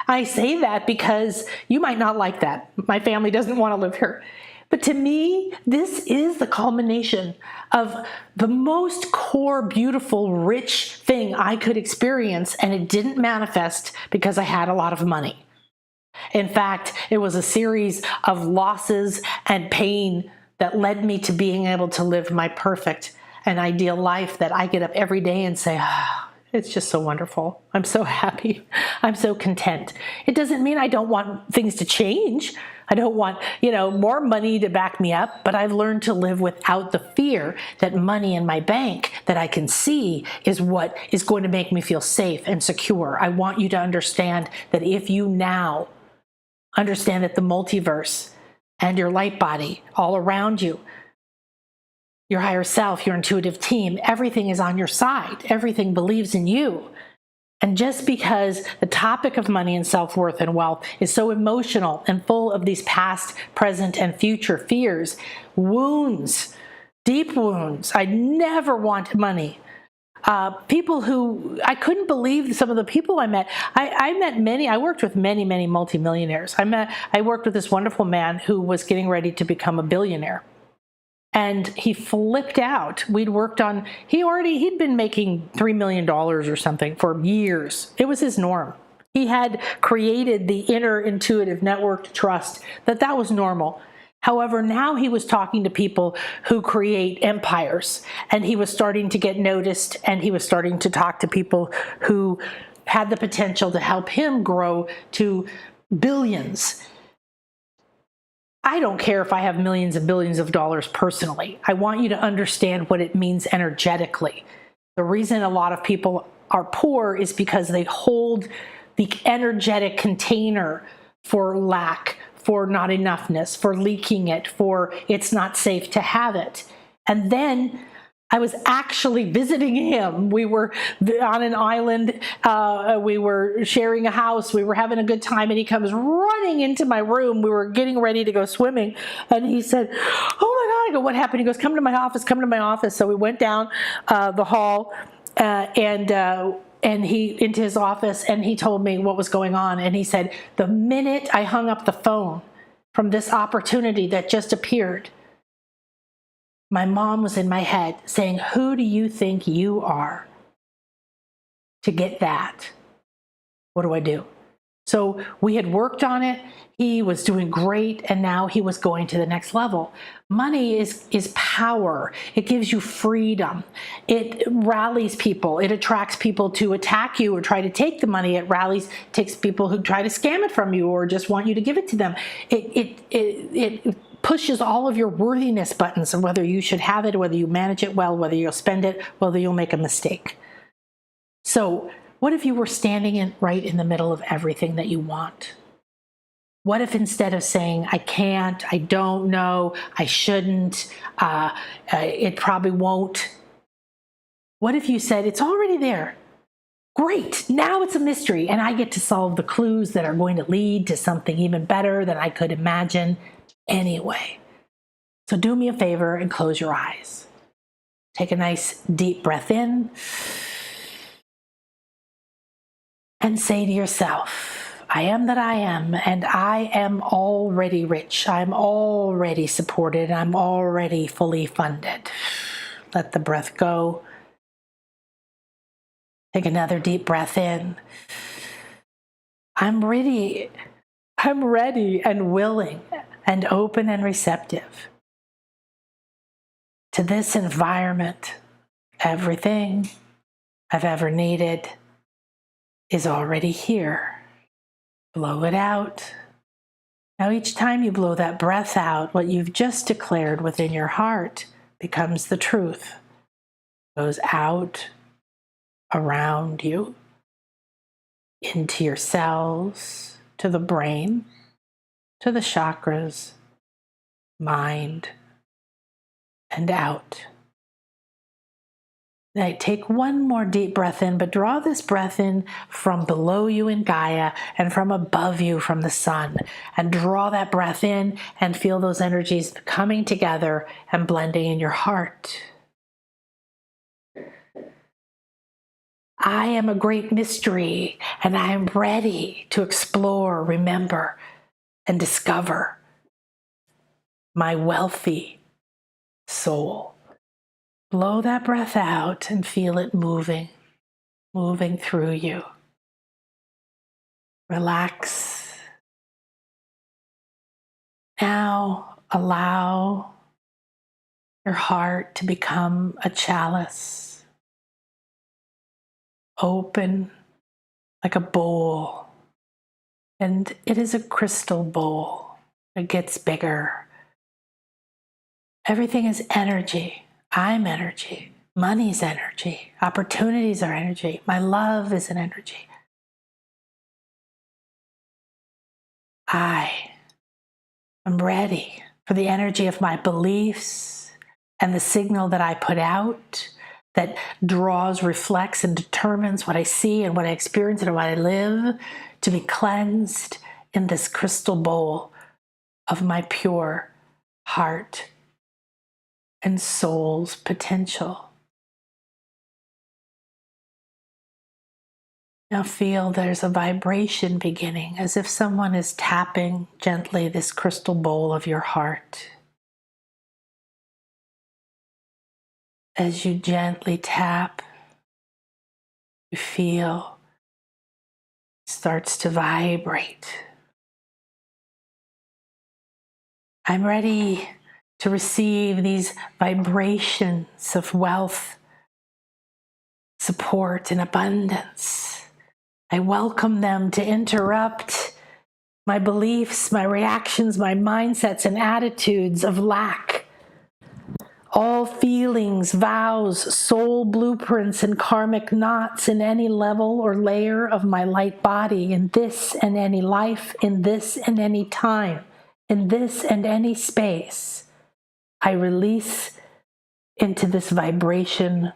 I say that because you might not like that. My family doesn't want to live here. But to me, this is the culmination of the most core, beautiful, rich thing I could experience, and it didn't manifest because I had a lot of money. In fact, it was a series of losses and pain that led me to being able to live my perfect and ideal life that I get up every day and say, it's just so wonderful. I'm so happy. I'm so content. It doesn't mean I don't want things to change. I don't want, more money to back me up, but I've learned to live without the fear that money in my bank that I can see is what is going to make me feel safe and secure. I want you to understand that if you now understand that the multiverse and your light body all around you, your higher self, your intuitive team, everything is on your side. Everything believes in you. And just because the topic of money and self-worth and wealth is so emotional and full of these past, present, and future fears, wounds, deep wounds. I never wanted money. People who, I couldn't believe some of the people I met. I met many, I worked with many, many multimillionaires. I worked with this wonderful man who was getting ready to become a billionaire. And he flipped out. He'd been making $3 million or something for years. It was his norm. He had created the inner intuitive network trust that was normal. However, now he was talking to people who create empires, and he was starting to get noticed, and he was starting to talk to people who had the potential to help him grow to billions. I don't care if I have millions and billions of dollars personally. I want you to understand what it means energetically. The reason a lot of people are poor is because they hold the energetic container for lack, for not enoughness, for leaking it, for it's not safe to have it. And then I was actually visiting him. We were on an island. We were sharing a house. We were having a good time. And he comes running into my room. We were getting ready to go swimming. And he said, oh my God. I go, what happened? He goes, come to my office, come to my office. So we went down the hall and and into his office, and he told me what was going on. And he said, the minute I hung up the phone from this opportunity that just appeared, my mom was in my head saying, who do you think you are to get that? What do I do? So we had worked on it. He was doing great, and now he was going to the next level. Money is power. It gives you freedom. It rallies people. It attracts people to attack you or try to take the money. It takes people who try to scam it from you or just want you to give it to them. It pushes all of your worthiness buttons, and whether you should have it, whether you manage it well, whether you'll spend it, whether you'll make a mistake. So what if you were standing right in the middle of everything that you want? What if instead of saying, I can't, I don't know, I shouldn't, it probably won't, what if you said, it's already there? Great, now it's a mystery, and I get to solve the clues that are going to lead to something even better than I could imagine anyway. So do me a favor and close your eyes. Take a nice deep breath in and say to yourself, I am that I am, and I am already rich. I'm already supported. I'm already fully funded. Let the breath go. Take another deep breath in. I'm ready and willing and open and receptive to this environment. Everything I've ever needed is already here. Blow it out. Now, each time you blow that breath out, what you've just declared within your heart becomes the truth. Goes out around you, into your cells, to the brain, to the chakras, mind, and out. Now, take one more deep breath in, but draw this breath in from below you in Gaia and from above you from the sun. And draw that breath in and feel those energies coming together and blending in your heart. I am a great mystery, and I am ready to explore, remember, and discover my wealthy soul. Blow that breath out and feel it moving through you. Relax. Now allow your heart to become a chalice, open like a bowl. And it is a crystal bowl. It gets bigger. Everything is energy. I'm energy. Money's energy. Opportunities are energy. My love is an energy. I am ready for the energy of my beliefs and the signal that I put out that draws, reflects, and determines what I see and what I experience and what I live to be cleansed in this crystal bowl of my pure heart and soul's potential. Now feel there's a vibration beginning, as if someone is tapping gently this crystal bowl of your heart. As you gently tap, you feel it starts to vibrate. I'm ready to receive these vibrations of wealth, support, and abundance. I welcome them to interrupt my beliefs, my reactions, my mindsets, and attitudes of lack. All feelings, vows, soul blueprints, and karmic knots in any level or layer of my light body, in this and any life, in this and any time, in this and any space, I release into this vibration.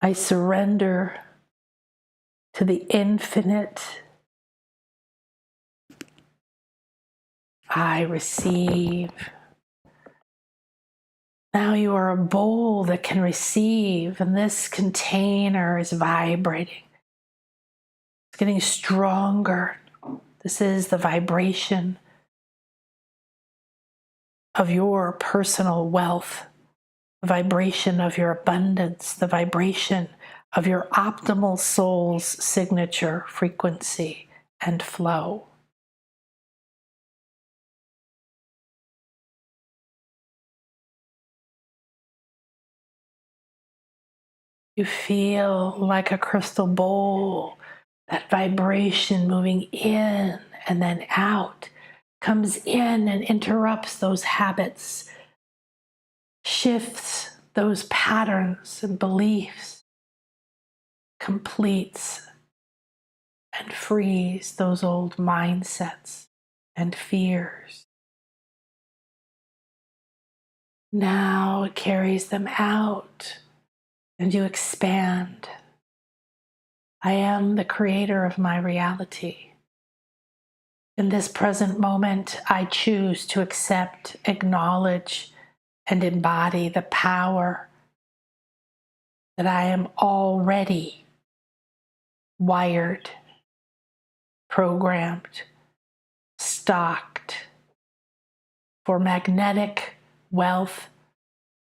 I surrender to the infinite. I receive. Now you are a bowl that can receive, and this container is vibrating. It's getting stronger. This is the vibration of your personal wealth, the vibration of your abundance, the vibration of your optimal soul's signature frequency and flow. You feel like a crystal bowl, that vibration moving in and then out, comes in and interrupts those habits, shifts those patterns and beliefs, completes and frees those old mindsets and fears. Now it carries them out and you expand. I am the creator of my reality. In this present moment, I choose to accept, acknowledge, and embody the power that I am already wired, programmed, stocked for magnetic wealth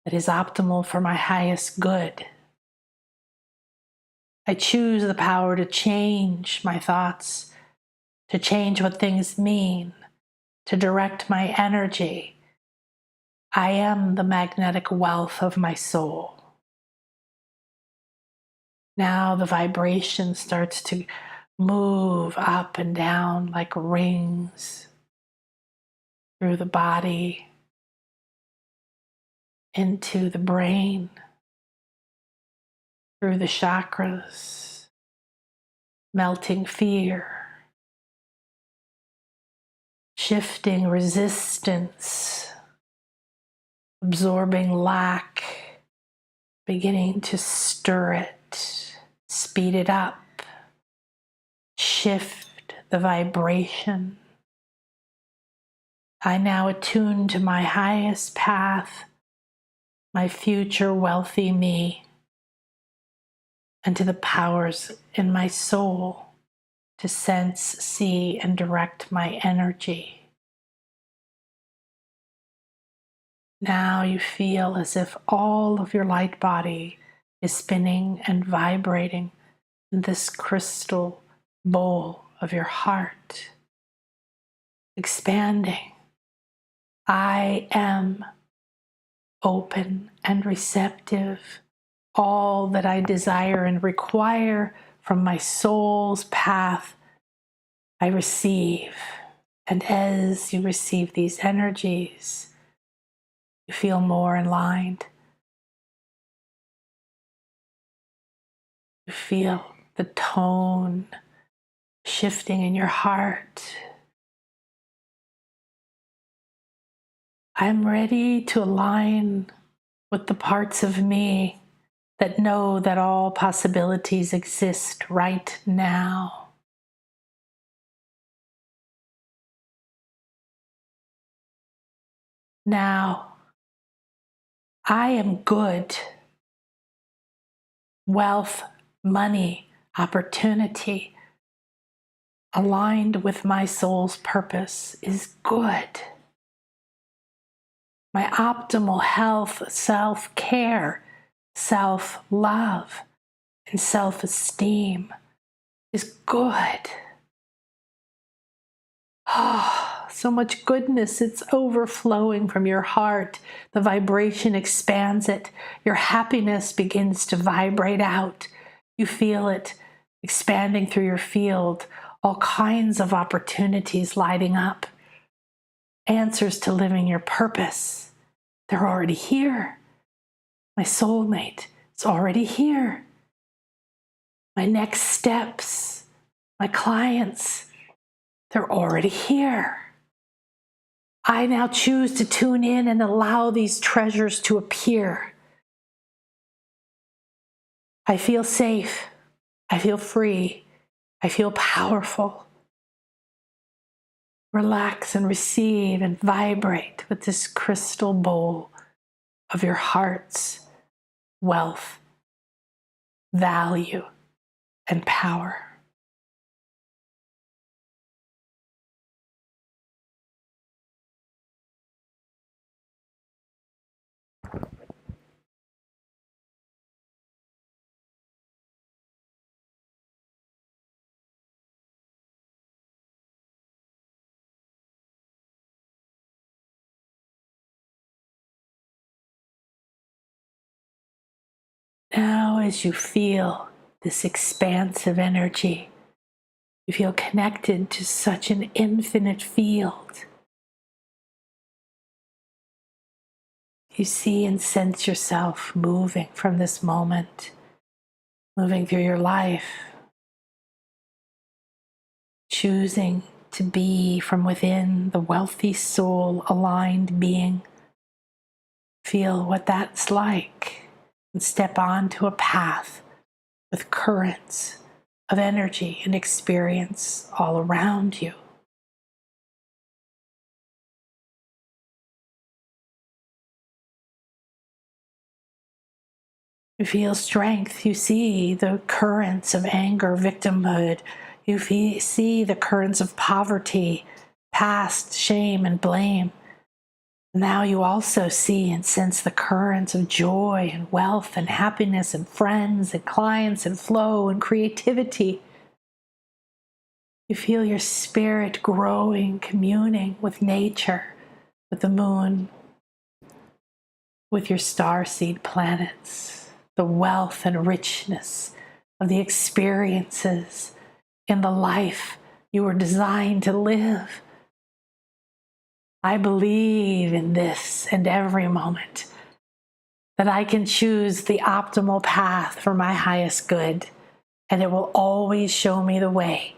that is optimal for my highest good. I choose the power to change my thoughts, to change what things mean, to direct my energy. I am the magnetic wealth of my soul. Now the vibration starts to move up and down like rings through the body, into the brain, through the chakras, melting fear, shifting resistance, absorbing lack, beginning to stir it, speed it up, shift the vibration. I now attune to my highest path, my future wealthy me, and to the powers in my soul to sense, see, and direct my energy. Now you feel as if all of your light body is spinning and vibrating in this crystal bowl of your heart, expanding. I am open and receptive. All that I desire and require from my soul's path, I receive. And as you receive these energies, you feel more aligned. You feel the tone shifting in your heart. I'm ready to align with the parts of me that know that all possibilities exist right now. Now, I am good. Wealth, money, opportunity, aligned with my soul's purpose is good. My optimal health, self-care, self-love, and self-esteem is good. Oh, so much goodness, it's overflowing from your heart. The vibration expands it. Your happiness begins to vibrate out. You feel it expanding through your field, all kinds of opportunities lighting up. Answers to living your purpose. They're already here. My soulmate is already here. My next steps, my clients, they're already here. I now choose to tune in and allow these treasures to appear. I feel safe. I feel free. I feel powerful. Relax and receive and vibrate with this crystal bowl of your heart's wealth, value, and power. Now, as you feel this expansive energy, you feel connected to such an infinite field. You see and sense yourself moving from this moment, moving through your life, choosing to be from within the wealthy soul aligned being. Feel what that's like and step onto a path with currents of energy and experience all around you. You feel strength. You see the currents of anger, victimhood. You see the currents of poverty, past shame and blame. Now you also see and sense the currents of joy and wealth and happiness and friends and clients and flow and creativity. You feel your spirit growing, communing with nature, with the moon, with your starseed planets, the wealth and richness of the experiences in the life you were designed to live. I believe in this and every moment, that I can choose the optimal path for my highest good, and it will always show me the way.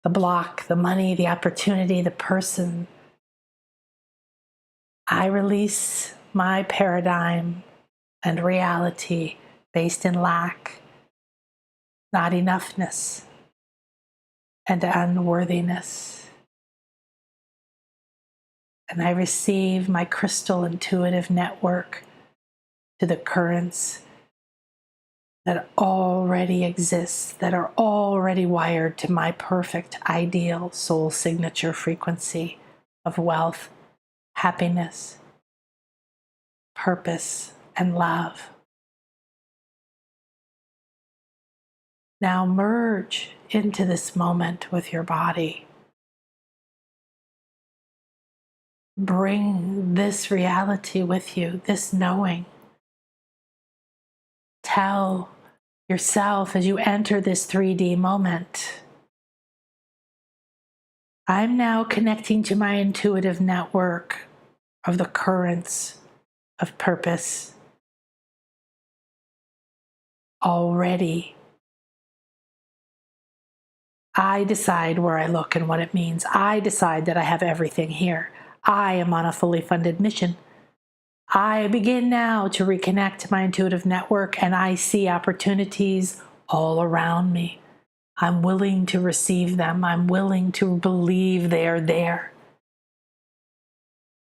The block, the money, the opportunity, the person. I release my paradigm and reality based in lack, not enoughness, and unworthiness. And I receive my crystal intuitive network to the currents that already exist, that are already wired to my perfect, ideal soul signature frequency of wealth, happiness, purpose, and love. Now merge into this moment with your body. Bring this reality with you, this knowing. Tell yourself as you enter this 3D moment, I'm now connecting to my intuitive network of the currents of purpose already. I decide where I look and what it means. I decide that I have everything here. I am on a fully funded mission. I begin now to reconnect to my intuitive network, and I see opportunities all around me. I'm willing to receive them. I'm willing to believe they're there.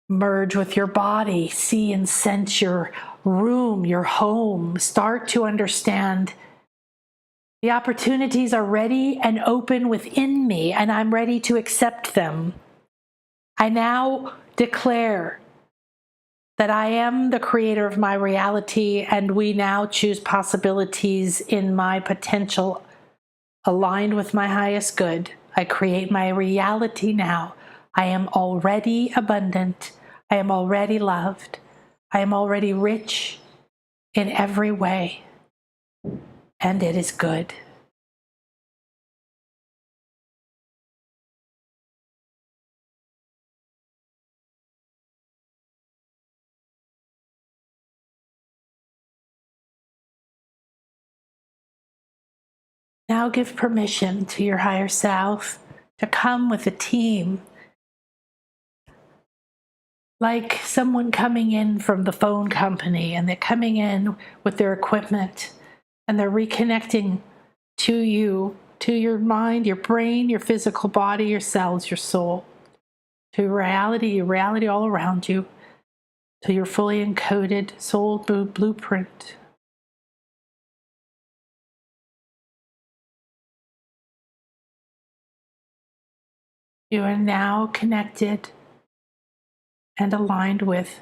Merge with your body. See and sense your room, your home. Start to understand the opportunities are ready and open within me, and I'm ready to accept them. I now declare that I am the creator of my reality, and we now choose possibilities in my potential aligned with my highest good. I create my reality now. I am already abundant. I am already loved. I am already rich in every way, and it is good. Now give permission to your higher self to come with a team, like someone coming in from the phone company, and they're coming in with their equipment and they're reconnecting to you, to your mind, your brain, your physical body, your cells, your soul, to reality, your reality all around you, to your fully encoded soul blueprint. You are now connected and aligned with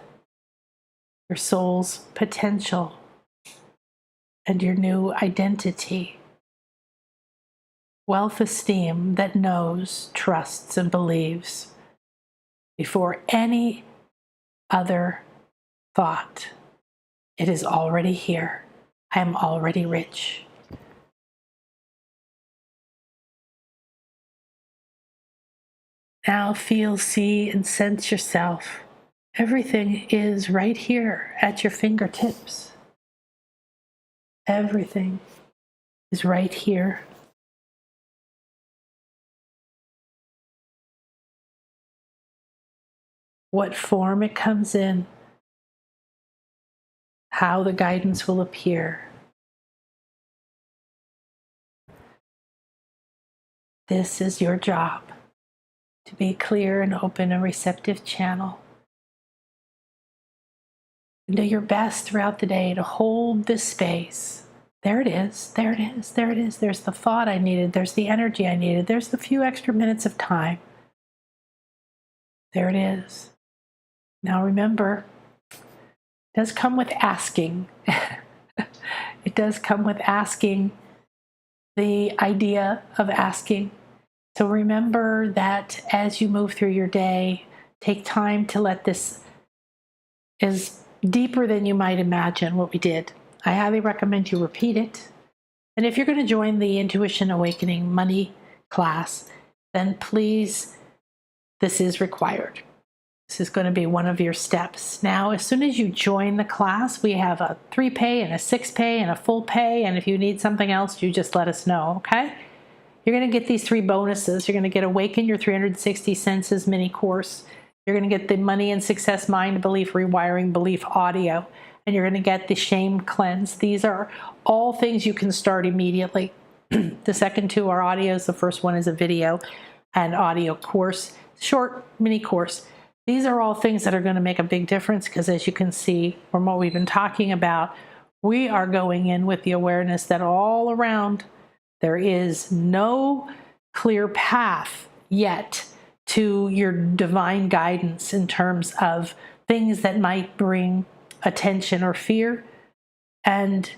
your soul's potential and your new identity. Self-esteem that knows, trusts, and believes before any other thought. It is already here. I am already rich. Now feel, see, and sense yourself. Everything is right here at your fingertips. Everything is right here. What form it comes in, how the guidance will appear. This is your job, to be clear and open and receptive channel. And do your best throughout the day to hold this space. There it is, there it is, there it is. There's the thought I needed, there's the energy I needed, there's the few extra minutes of time. There it is. Now remember, it does come with asking. It does come with asking, the idea of asking. So remember that as you move through your day, take time to let this is deeper than you might imagine what we did. I highly recommend you repeat it. And if you're going to join the Intuition Awakening Money class, then please, this is required. This is going to be one of your steps. Now, as soon as you join the class, we have a 3-pay and a 6-pay and a full pay. And if you need something else, you just let us know, okay? You're going to get these 3 bonuses. You're going to get Awaken Your 360 Senses mini course. You're going to get the Money and Success Mind Belief Rewiring Belief audio. And you're going to get the Shame Cleanse. These are all things you can start immediately. The second 2 are audios. The first one is a video and audio course, short mini course. These are all things that are going to make a big difference because, as you can see from what we've been talking about, we are going in with the awareness that all around there is no clear path yet to your divine guidance in terms of things that might bring attention or fear, and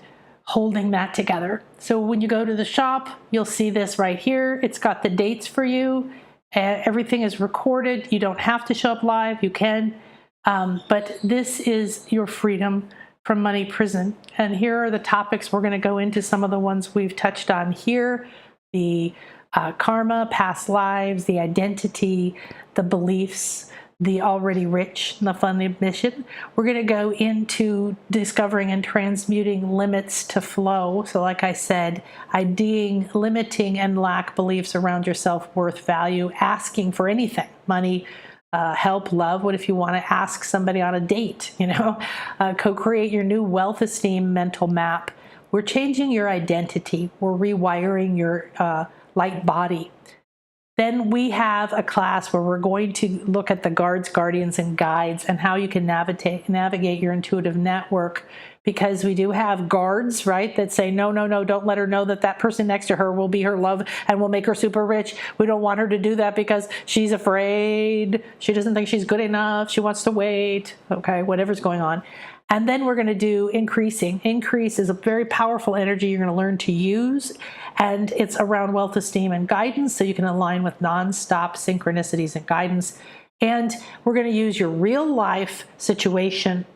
holding that together. So when you go to the shop, you'll see this right here. It's got the dates for you. Everything is recorded. You don't have to show up live. You can. But this is your freedom from money prison. And here are the topics. We're going to go into some of the ones we've touched on here. The karma, past lives, the identity, the beliefs, the already rich, and the funded mission. We're going to go into discovering and transmuting limits to flow. So like I said, IDing, limiting and lack beliefs around your self-worth, value, asking for anything, money, help, love. What if you want to ask somebody on a date, co-create your new wealth esteem mental map. We're changing your identity. We're rewiring your light body. Then we have a class where we're going to look at the guards, guardians, and guides and how you can navigate your intuitive network, because we do have guards, right, that say, no, don't let her know that that person next to her will be her love and will make her super rich. We don't want her to do that because she's afraid. She doesn't think she's good enough. She wants to wait, okay, whatever's going on. And then we're going to do increasing. Increase is a very powerful energy you're going to learn to use, and it's around wealth, esteem, and guidance, so you can align with non-stop synchronicities and guidance. And we're going to use your real life situation.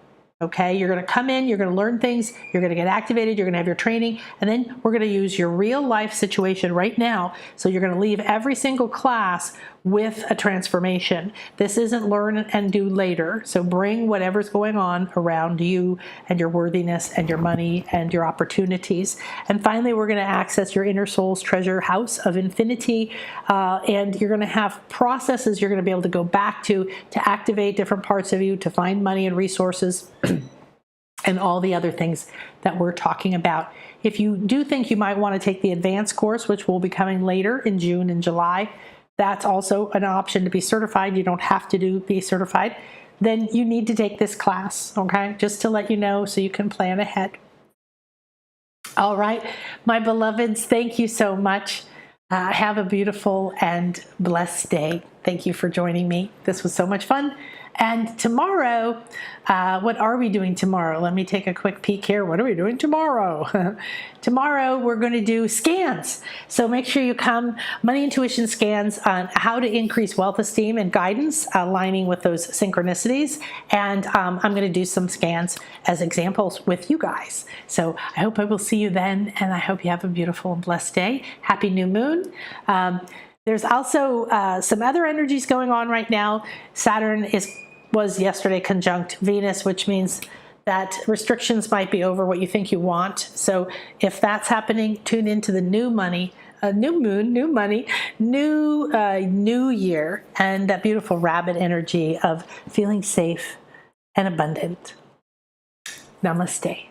Okay, you're going to come in, you're going to learn things, you're going to get activated, you're going to have your training, and then we're going to use your real life situation right now. So you're going to leave every single class with a transformation. This isn't learn and do later. So bring whatever's going on around you and your worthiness and your money and your opportunities. And finally, we're going to access your inner soul's treasure house of infinity. And you're going to have processes you're going to be able to go back to activate different parts of you, to find money and resources and all the other things that we're talking about. If you do think you might want to take the advanced course, which will be coming later in June and July, that's also an option to be certified. You don't have to be certified. then you need to take this class, okay? Just to let you know so you can plan ahead. All right, my beloveds, thank you so much. Have a beautiful and blessed day. Thank you for joining me. This was so much fun. And tomorrow, what are we doing tomorrow? Let me take a quick peek here. What are we doing tomorrow? Tomorrow, we're going to do scans. So make sure you come. Money Intuition scans on how to increase wealth esteem and guidance, aligning with those synchronicities. And I'm going to do some scans as examples with you guys. So I hope I will see you then. And I hope you have a beautiful and blessed day. Happy new moon. There's also some other energies going on right now. Saturn was yesterday conjunct Venus, which means that restrictions might be over what you think you want. So if that's happening, tune into the new money, new moon, new money, new year, and that beautiful rabbit energy of feeling safe and abundant. Namaste.